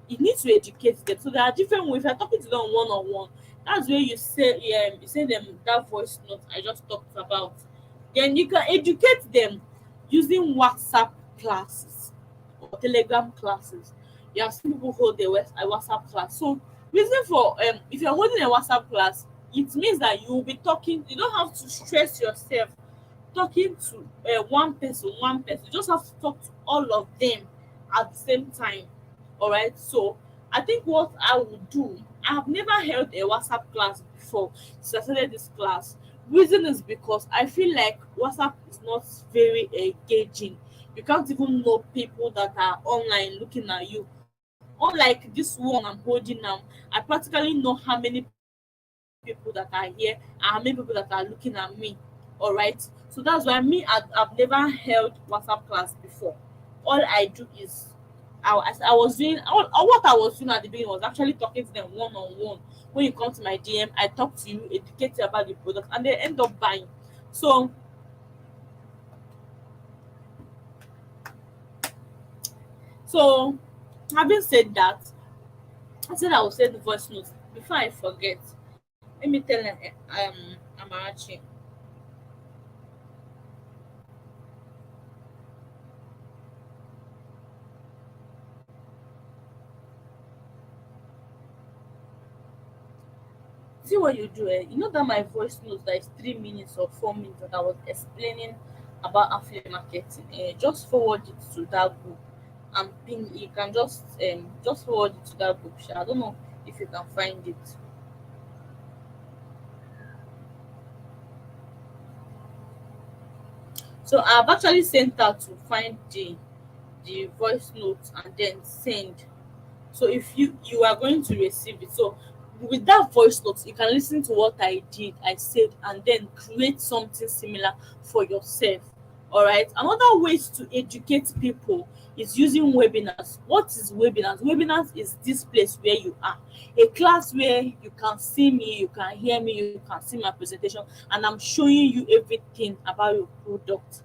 you need to educate them. So there are different ways. If you're talking to them one on one, that's where you send them that voice note I just talked about. Then you can educate them using WhatsApp classes or Telegram classes. You have seen people hold a WhatsApp class. So reason for if you're holding a WhatsApp class, it means that you will be talking. You don't have to stress yourself talking to one person. You just have to talk to all of them at the same time. All right. So I think what I would do, I have never held a WhatsApp class before, so I started this class. Reason is because I feel like WhatsApp is not very engaging. You can't even know people that are online looking at you. Unlike this one I'm holding now, I practically know how many people that are here and how many people that are looking at me. All right. So that's why me, I've never held WhatsApp class before. All I do is I was doing all what I was doing at the beginning was actually talking to them one on one. When you come to my DM, I talk to you, educate you about the product, and they end up buying. So so having said that, I said I will send the voice notes. Before I forget, let me tell Amarachi. See what you do, eh? You know that my voice notes that is 3 minutes or 4 minutes that I was explaining about affiliate marketing, just forward it to that group and pin. You can just forward it to that group. I don't know if you can find it. So I've actually sent her to find the voice notes and then send. So if you are going to receive it, so with that voice note you can listen to what I said, and then create something similar for yourself. All right, another ways to educate people is using webinars. What is webinars? Webinars is this place where you are, a class where you can see me, you can hear me, you can see my presentation, and I'm showing you everything about your product.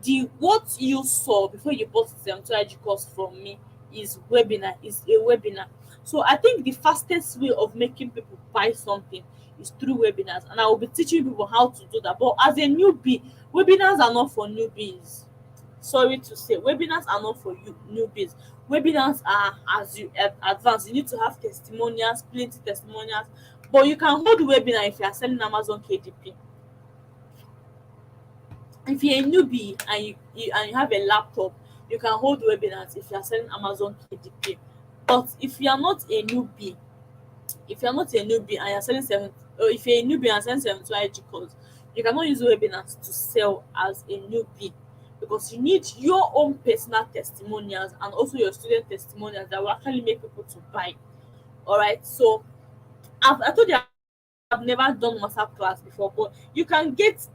The what you saw before you bought the 72 course from me is a webinar. So I think the fastest way of making people buy something is through webinars, and I will be teaching people how to do that. But as a newbie, webinars are not for newbies. Sorry to say, webinars are not for you newbies. Webinars are as you advance. You need to have testimonials, plenty testimonials. But you can hold webinar if you are selling Amazon KDP. If you're a newbie and you have a laptop, you can hold webinars if you are selling Amazon KDP. But if you're not a newbie and you're selling seven, or if you're a newbie and selling 72 IG course, you cannot use webinars to sell as a newbie, because you need your own personal testimonials and also your student testimonials that will actually make people to buy. All right, so I told you I've never done WhatsApp class before, but you can get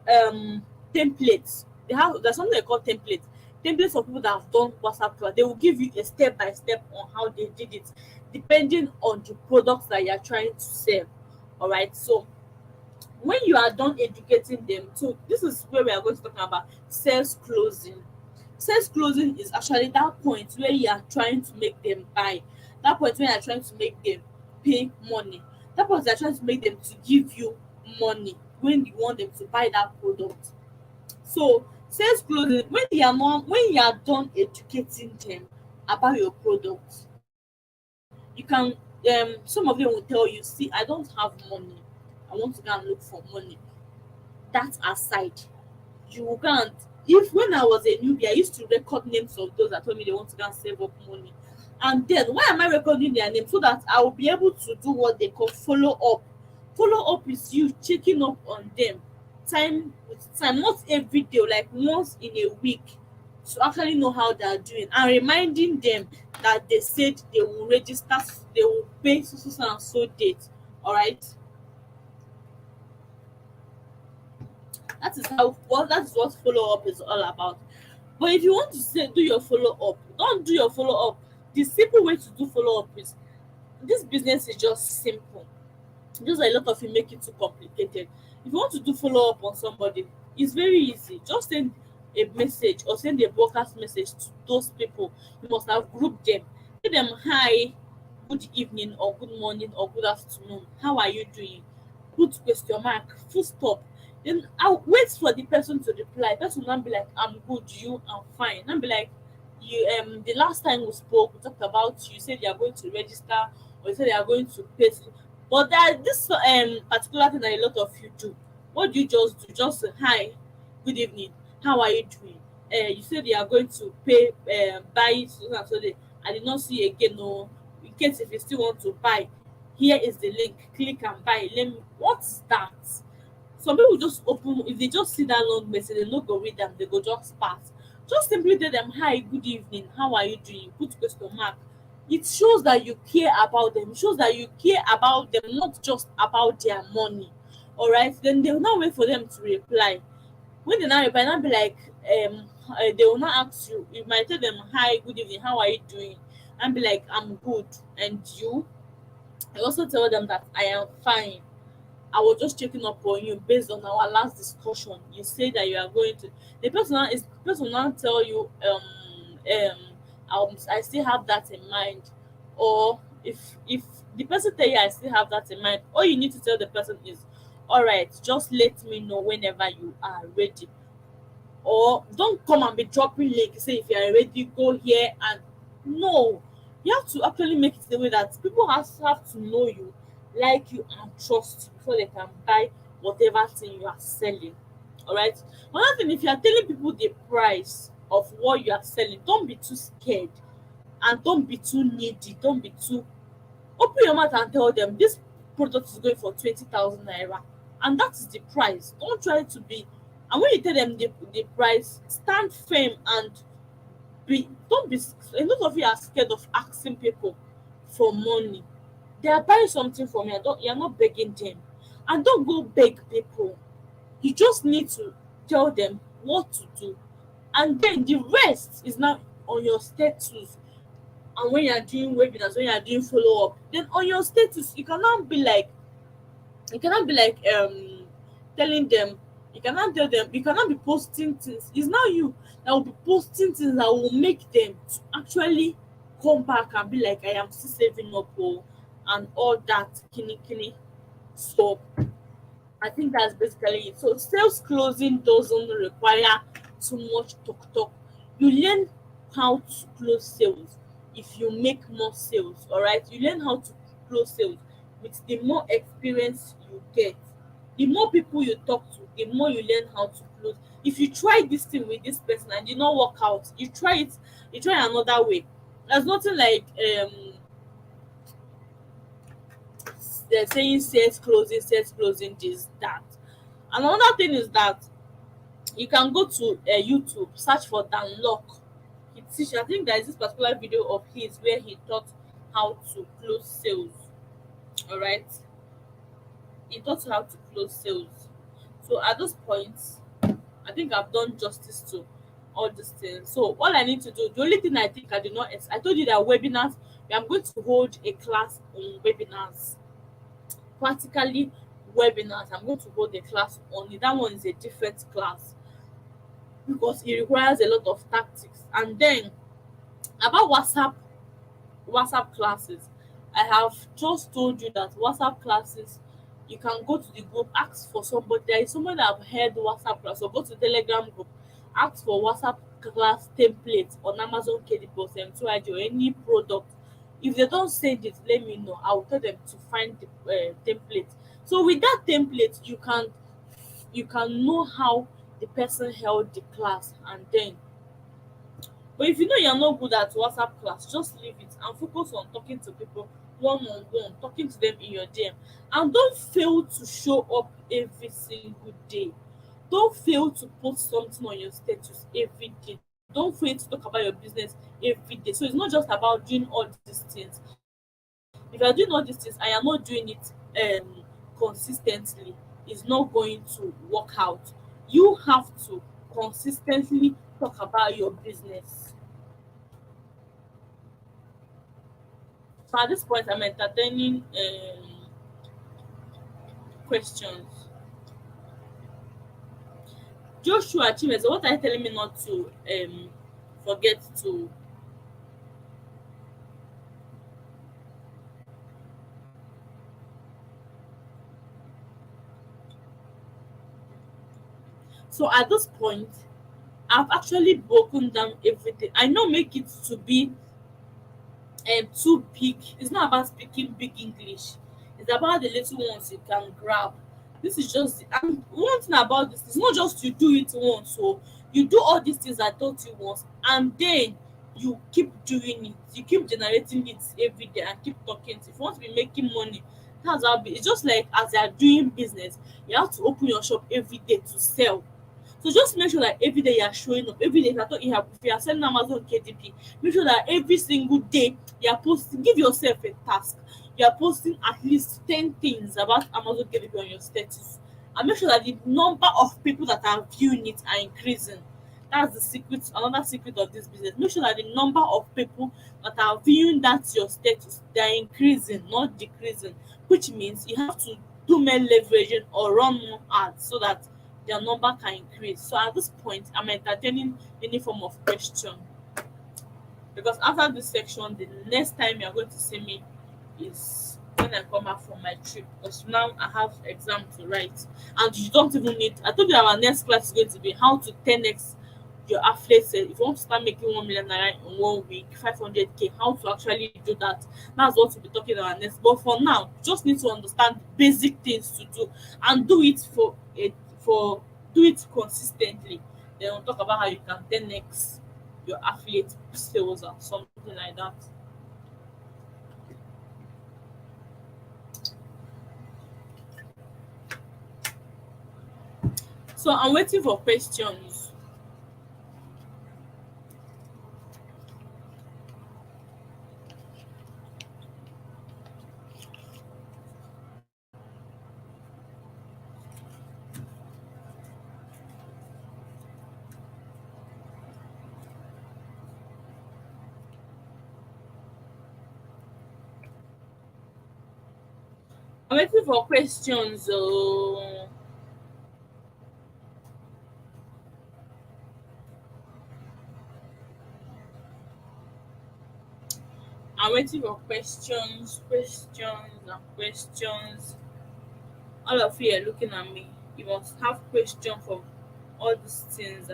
templates. There's something they call templates. Templates of people that have done WhatsApp class. They will give you a step by step on how they did it, depending on the products that you are trying to sell. All right. So when you are done educating them, so this is where we are going to talk about sales closing. Sales closing is actually that point where you are trying to make them buy, that point where you are trying to make them pay money, that point you are trying to make them to give you money when you want them to buy that product. So sales closing, when you are done educating them about your product, you can some of them will tell you, see, I don't have money, I want to go and look for money. That aside, you can't. If when I was a newbie, I used to record names of those that told me they want to go and save up money. And then why am I recording their name? So that I will be able to do what they call follow up. Follow up is you checking up on them time with time, not every day, like once in a week, to actually know how they are doing, and reminding them that they said they will register, they will pay so and so date. All right. That is what follow up is all about. But if you want to say do your follow up, don't do your follow up. The simple way to do follow up is, this business is just simple. Just a lot of it make it too complicated. If you want to do follow up on somebody, it's very easy. Just send a message or send a broadcast message to those people. You must have grouped them. Tell them hi, good evening or good morning or good afternoon. How are you doing? Put question mark, full stop. Then I'll wait for the person to reply. Person will not be like, I'm good, you, I'm fine. And be like, you the last time we spoke, we talked about, you said you are going to register, or you said you are going to pay. But that this particular thing that a lot of you do, what do you just do? Just say, hi, good evening, how are you doing? You said you are going to pay, buy so and so day. I did not see again. No, in case if you still want to buy, here is the link. Click and buy. Let me. What's that? Some people just open, if they just see that long message, they no go read them, they go just pass. Just simply tell them, hi, good evening, how are you doing? Put question mark. It shows that you care about them. It shows that you care about them, not just about their money. All right, then they will not wait for them to reply. When they now reply, now be like, they will not ask you. You might tell them, hi, good evening, how are you doing? And be like, I'm good, and you. I also tell them that I am fine. I was just checking up on you based on our last discussion. You say that you are going to, the person will now tell you, I still have that in mind. Or if the person tell you I still have that in mind, all you need to tell the person is, all right, just let me know whenever you are ready. Or don't come and be dropping link, say if you are ready, go here. And no, you have to actually make it the way that people have to know you, like you, and trust you before they can buy whatever thing you are selling. All right. Another thing, if you are telling people the price of what you are selling, don't be too scared and don't be too needy. Don't be too, open your mouth and tell them this product is going for 20,000 naira, and that is the price. Don't try to be, and when you tell them the price, stand firm and be, don't be, a lot of you are scared of asking people for money. They are buying something from you, and don't, you're not begging them, and don't go beg people. You just need to tell them what to do, and then the rest is now on your status. And when you are doing webinars, when you are doing follow up, then on your status you cannot be like, you cannot be like telling them, you cannot tell them, you cannot be posting things. It's not you that will be posting things that will make them to actually come back and be like, I am still saving up, oh, and all that kini kini. So I think that's basically it. So sales closing doesn't require too much talk talk. You learn how to close sales if you make more sales. All right, you learn how to close sales with the more experience you get. The more people you talk to, the more you learn how to close. If you try this thing with this person and did not work out, you try it, you try another way. There's nothing like they're saying sales closing, this, that. And another thing is that you can go to YouTube, search for Dan Lok. He teach. I think there is this particular video of his where he taught how to close sales. All right, he taught how to close sales. So at this point, I think I've done justice to all these things. So all I need to do, the only thing I think I did not, I told you that webinars. I'm going to hold a class on webinars, practically webinars. I'm going to hold a class on it. That one is a different class because it requires a lot of tactics. And then about WhatsApp classes, I have just told you that WhatsApp classes, you can go to the group, ask for somebody. There is someone that have heard WhatsApp class, or go to Telegram group, ask for WhatsApp class template on Amazon KDP or M2IG or any product. If they don't send it, let me know. I will tell them to find the template. So with that template, you can know how the person held the class, and then, but if you know you're not good at WhatsApp class, just leave it and focus on talking to people one on one, talking to them in your DM. And don't fail to show up every single day. Don't fail to post something on your status every day. Don't fail to talk about your business every day. So it's not just about doing all these things. If you're doing all these things and you're not doing it consistently, it's not going to work out. You have to consistently talk about your business. So at this point, I'm entertaining questions. Joshua Chimeze, what are you telling me not to forget to? So at this point, I've actually broken down everything. I know make it to be too big. It's not about speaking big English. It's about the little ones you can grab. This is just and one thing about this, it's not just you do it once. So you do all these things I taught you once, and then you keep doing it. You keep generating it every day and keep talking. If you want to be making money, that's how it's just like as you are doing business, you have to open your shop every day to sell. So just make sure that every day you are showing up. Every day, if you are selling Amazon KDP, make sure that every single day you are posting. Give yourself a task. You are posting at least 10 things about Amazon KDP on your status, and make sure that the number of people that are viewing it are increasing. That's the secret. Another secret of this business. Make sure that the number of people that are viewing that your status, they are increasing, not decreasing. Which means you have to do more leveraging or run more ads so that their number can increase. So at this point, I'm entertaining any form of question, because after this section, the next time you're going to see me is when I come back from my trip. Because now I have exam to write, and you don't even need. I told you our next class is going to be how to 10x your affiliate sale. If you want to start making 1 million naira in 1 week, 500K, how to actually do that. That's what we'll be talking about next. But for now, you just need to understand basic things to do and do it for Do it consistently. Then we'll talk about how you can 10x your affiliate sales or something like that. So I'm waiting for questions. I'm waiting for questions. Oh, I'm waiting for questions, questions, and questions. All of you are looking at me. You must have question for all these things.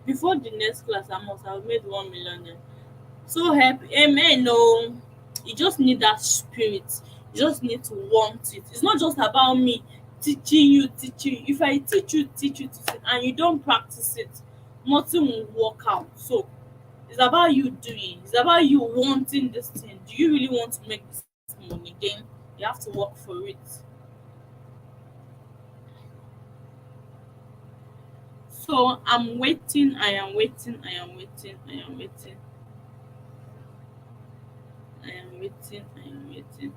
Before the next class, I must have made 1 million. So happy, amen. No, you just need that spirit. You just need to want it. It's not just about me teaching you. If I teach you to sit and you don't practice it, nothing will work out. So it's about you doing. It's about you wanting this thing. Do you really want to make this money? Then you have to work for it. So I'm waiting. I am waiting. I am waiting. I am waiting. I am waiting. I am waiting.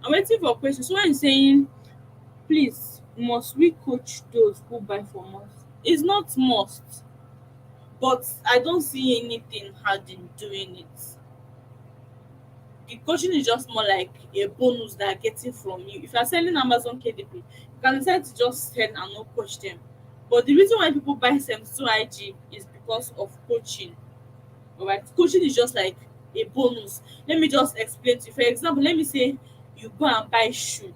I'm waiting for questions. So when saying, please, must we coach those who buy from us? It's not must, but I don't see anything hard in doing it. The coaching is just more like a bonus that are getting from you. If you're selling Amazon KDP, you can decide to just sell and not coach them. But the reason why people buy Sem2 IG is because of coaching. Alright, coaching is just like a bonus. Let me just explain to you. For example, let me say you go and buy shoe,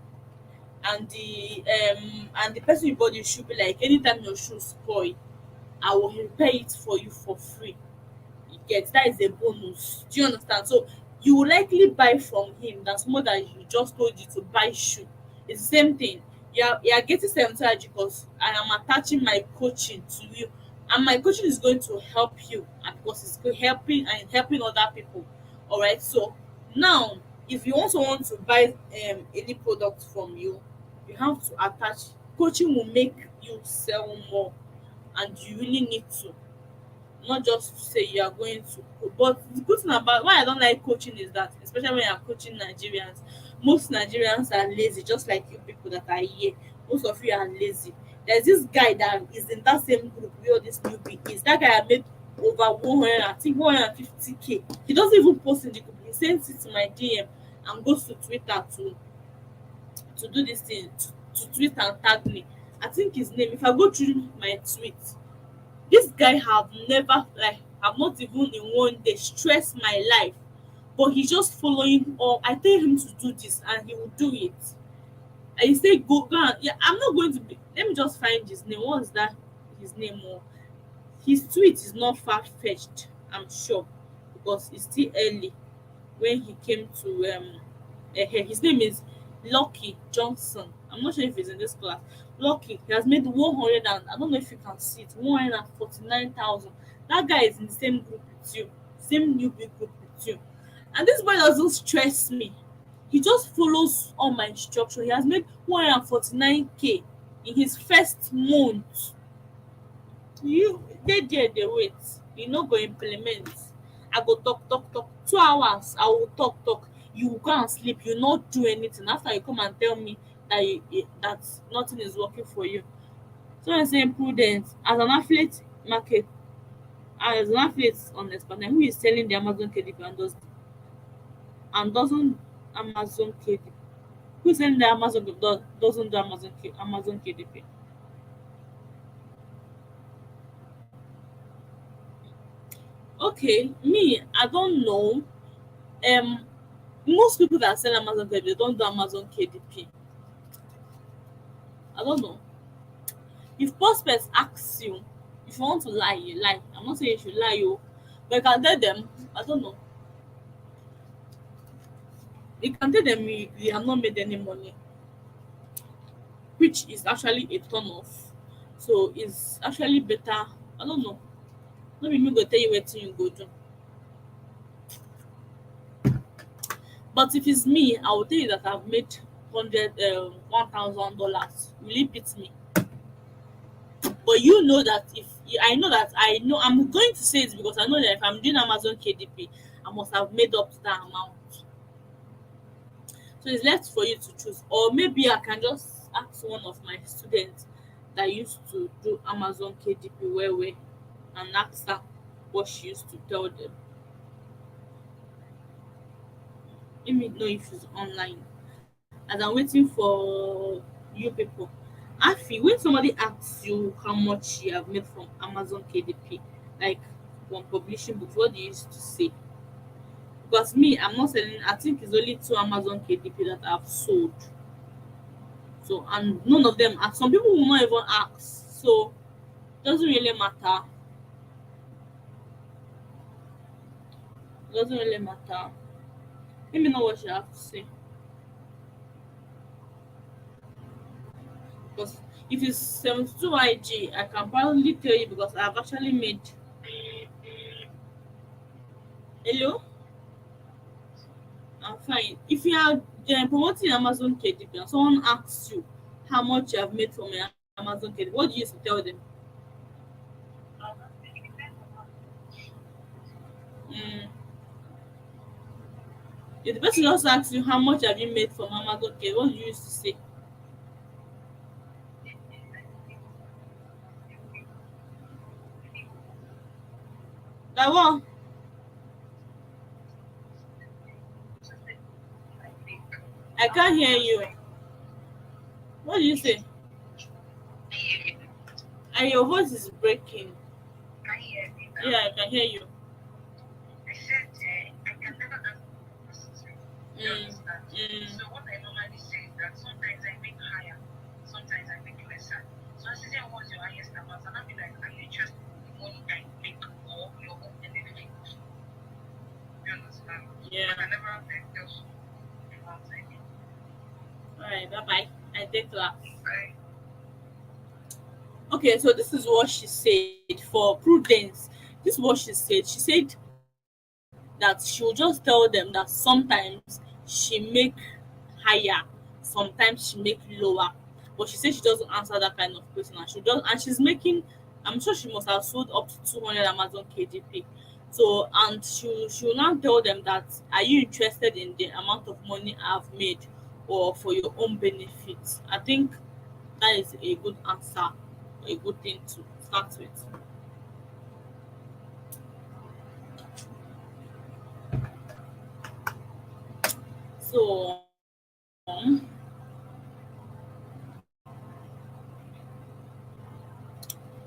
and the person you bought the shoe be like, anytime your shoe spoil, I will repair it for you for free. You get, that is a bonus. Do you understand? So you will likely buy from him. That's more than you just told you to buy shoe. It's the same thing. You are getting 70 because I am attaching my coaching to you, and my coaching is going to help you, and because helping and helping other people. All right. So now, if you also want to buy any product from you, you have to attach. Coaching will make you sell more, and you really need to, not just to say you are going to but the good thing about why I don't like coaching is that, especially when you are coaching Nigerians, most Nigerians are lazy, just like you people that are here. Most of you are lazy. There's this guy that is in that same group where all this newbie is. That guy had made over 100, I think 150K. He doesn't even post in the group. He sends it to my DM and goes to Twitter to do this thing, to tweet and tag me. I think his name, if I go through my tweets, this guy have never, like, have not even in one day stressed my life, but he's just following all I tell him to do this and he will do it. And he say go and, yeah, I'm not going to be, let me just find his name. What's that his name? Or his tweet is not far fetched, I'm sure, because it's still early when he came to his name is Lucky Johnson. I'm not sure if he's in this class. Lucky, he has made 100 and I don't know if you can see it, 149,000. That guy is in the same group with you, same newbie group with you. And this boy doesn't stress me. He just follows all my instruction. He has made 149K in his first month. You dey there dey wait, you no go implement. I go talk 2 hours, I will talk, you go and sleep, you no do anything. After you come and tell me that nothing is working for you. So I'm saying Prudence as an affiliate market, as an affiliate on Expand, who is selling the Amazon KDP and doesn't Amazon KDP. Who's selling the Amazon doesn't do Amazon KDP? Okay, me, I don't know. Um, most people that sell Amazon KDP don't do Amazon KDP. I don't know. If prospects asks you, if you want to lie, you lie. I'm not saying you should lie, you, but you can tell them. I don't know. You can tell them you have not made any money, which is actually a turn off. So it's actually better. I don't know. Not be me go tell you wetin you go do. But if it's me, I will tell you that I've made $1,000. Will it beat me? But you know that I know I'm going to say it because I know that if I'm doing Amazon KDP, I must have made up to that amount. So it's left for you to choose. Or maybe I can just ask one of my students that used to do Amazon KDP well and ask her what she used to tell them. Let me know if she's online. As I'm waiting for you people. Afi, when somebody asks you how much you have made from Amazon KDP, like from publishing books, what do you used to say? Because me, I'm not selling, I think it's only two Amazon KDP that I've sold. So, and none of them ask. Some people will not even ask. So, doesn't really matter. Doesn't really matter. Let me know what you have to say. Because if it's 72 IG, I can probably tell you because I've actually made. Hello? I'm fine. If you are promoting Amazon KDP and someone asks you how much you have made from your Amazon KDP, what do you used to tell them? Mm. If the person just asks you how much have you made from Amazon KDP, what do you used to say? That one, I can't hear you. What do you say? And your voice is breaking. Yeah, I can hear you. Mm. Mm. Yeah. Alright, bye bye. I take class. Okay, so this is what she said for prudence. This is what she said. She said that she will just tell them that sometimes she make higher, sometimes she make lower. But she said she doesn't answer that kind of question and she does and she's making, I'm sure she must have sold up to 200 Amazon KDP. So and she will now tell them that are you interested in the amount of money I've made or for your own benefit? I think that is a good answer, a good thing to start with. So um,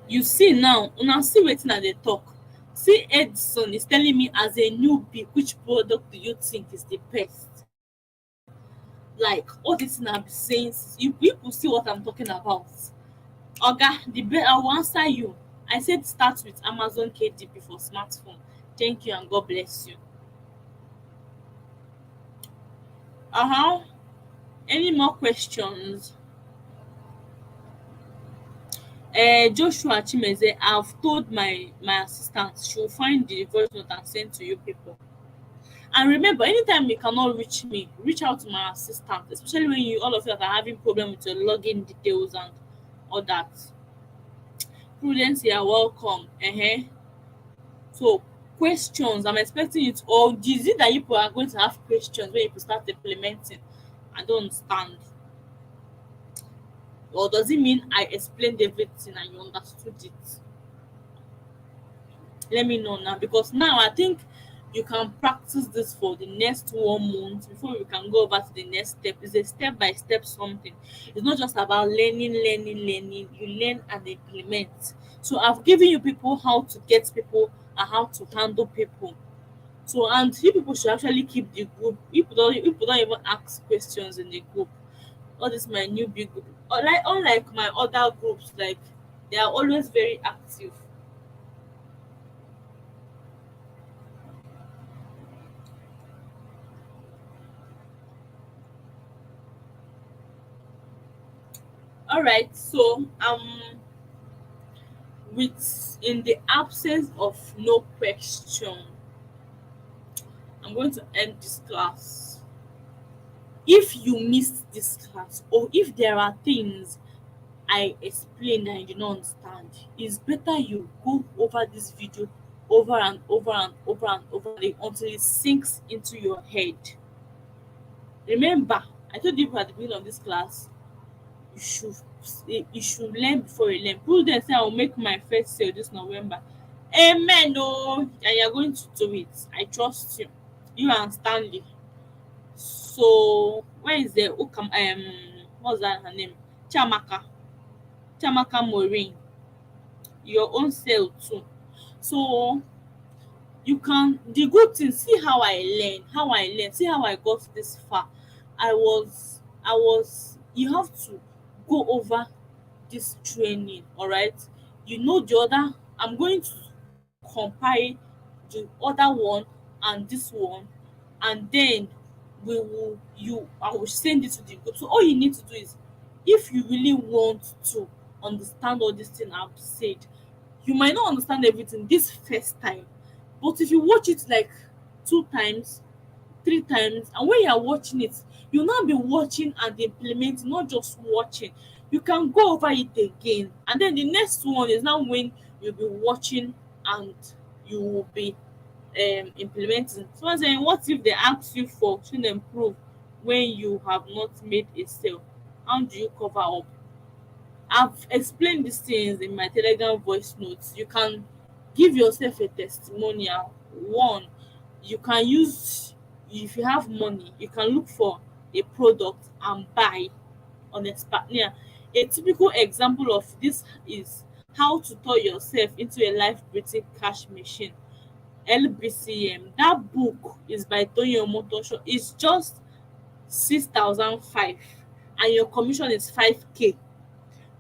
you see now, una see wetin I dey talk. See Edison is telling me as a newbie which product do you think is the best? Like all this thing I'm saying, you people see what I'm talking about. Oga, the best I will answer you. I said start with Amazon KDP for smartphone. Thank you and God bless you. Uh-huh. Any more questions? Joshua Chimeze, I've told my assistant she will find the voice note and send to you people. And remember, anytime you cannot reach me, reach out to my assistant, especially when you all of you are having problem with your login details and all that. Prudence, you are welcome. So questions, I'm expecting it, or is it that you people are going to have questions when you start implementing? I don't understand. Or does it mean I explained everything and you understood it? Let me know now, because now I think you can practice this for the next 1 month before we can go over to the next step. It's a step by step something. It's not just about learning. You learn and implement. So I've given you people how to get people and how to handle people. So, and you people should actually keep the group. People don't even ask questions in the group. All this my new big group. Unlike my other groups, like they are always very active. All right, so with in the absence of no question, I'm going to end this class. If you missed this class, or if there are things I explained and you did not understand, it's better you go over this video over and over again until it sinks into your head. Remember, I told you at the beginning of this class, you should you should learn before you learn. People dey say I will make my first sale this November. Amen oh, and you are going to do it. I trust you. You and Stanley. So where is the Ukam what's that her name? Chamaka. Chamaka Maureen. Your own sale too. So you can, the good thing, see how I learn, see how I got this far. I was you have to go over this training, all right? You know the other, I'm going to compare the other one and this one, and then I will send it to the group. So all you need to do is, if you really want to understand all this thing I've said, you might not understand everything this first time, but if you watch it like 2 times, 3 times, and when you are watching it, you now be watching and implementing, not just watching. You can go over it again, and then the next one is now when you'll be watching and you will be implementing. So I'm saying, what if they ask you for to improve when you have not made a sale? How do you cover up? I've explained these things in my Telegram voice notes. You can give yourself a testimonial. One, you can use, if you have money, you can look for a product and buy on Expatnia. A typical example of this is how to turn yourself into a life breathing cash machine. LBCM. That book is by Tony Omotosho. It's just 6,005 and your commission is 5K,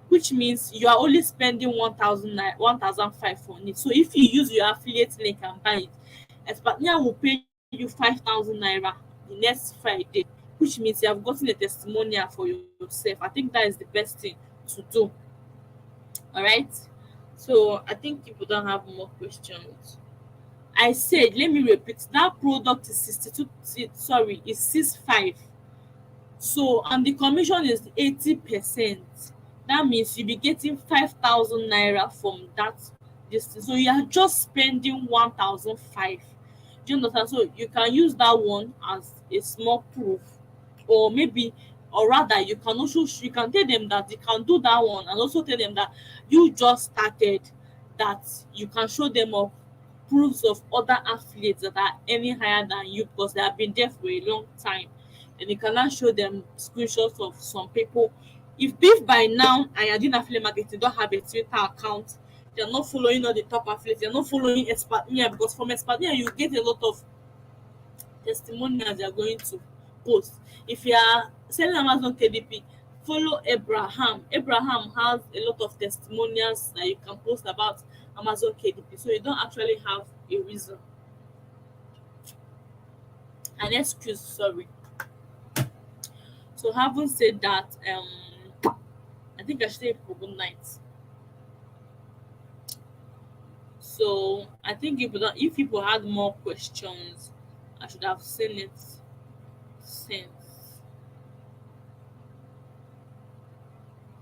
which means you are only spending 1,005 on it. So if you use your affiliate link and buy it, Expatnia will pay you 5,000 naira the next Friday, which means you have gotten a testimonial for yourself. I think that is the best thing to do. All right. So I think people don't have more questions. I said, let me repeat, that product is 62, sorry, is 65. So, and the commission is 80%. That means you'll be getting 5,000 naira from that distance. So you are just spending 1,005. Do you understand? So you can use that one as a small proof, or maybe, or rather, you can also you can tell them that you can do that one, and also tell them that you just started. That you can show them of proofs of other affiliates that are earning higher than you because they have been there for a long time, and you can now show them screenshots of some people. If by now and you're doing affiliate marketing, don't have a Twitter account, you're not following all the top affiliates, you're not following Expertnia, because from Expertnia you get a lot of testimonials you're going to post. If you are selling Amazon KDP, follow Abraham. Abraham has a lot of testimonials that you can post about Amazon KDP, so you don't actually have a reason, an excuse, sorry. So having said that, I think I should say good night. So I think if people had more questions, I should have seen it since.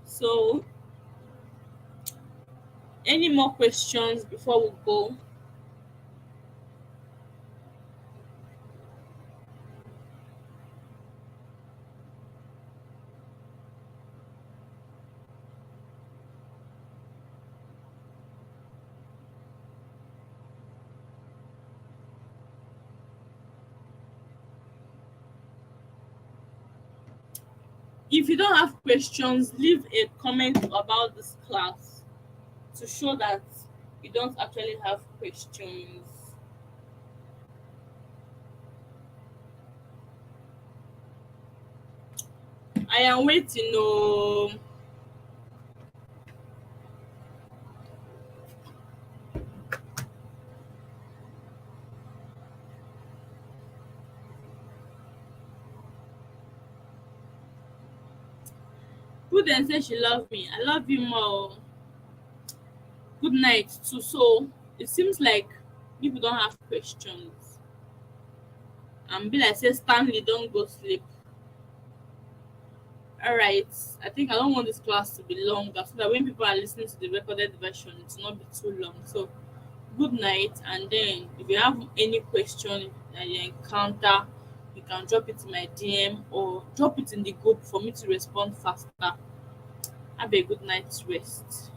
So any more questions before we go? If you don't have questions, leave a comment about this class to show that you don't actually have questions. I am waiting. Oh, who then say she love me? I love you more. Good night too. So it seems like people don't have questions. And be like say Stanley, don't go sleep. All right. I think I don't want this class to be longer so that when people are listening to the recorded version, it's not be too long. So good night. And then if you have any question that you encounter, you can drop it in my DM or drop it in the group for me to respond faster. Have a good night's rest.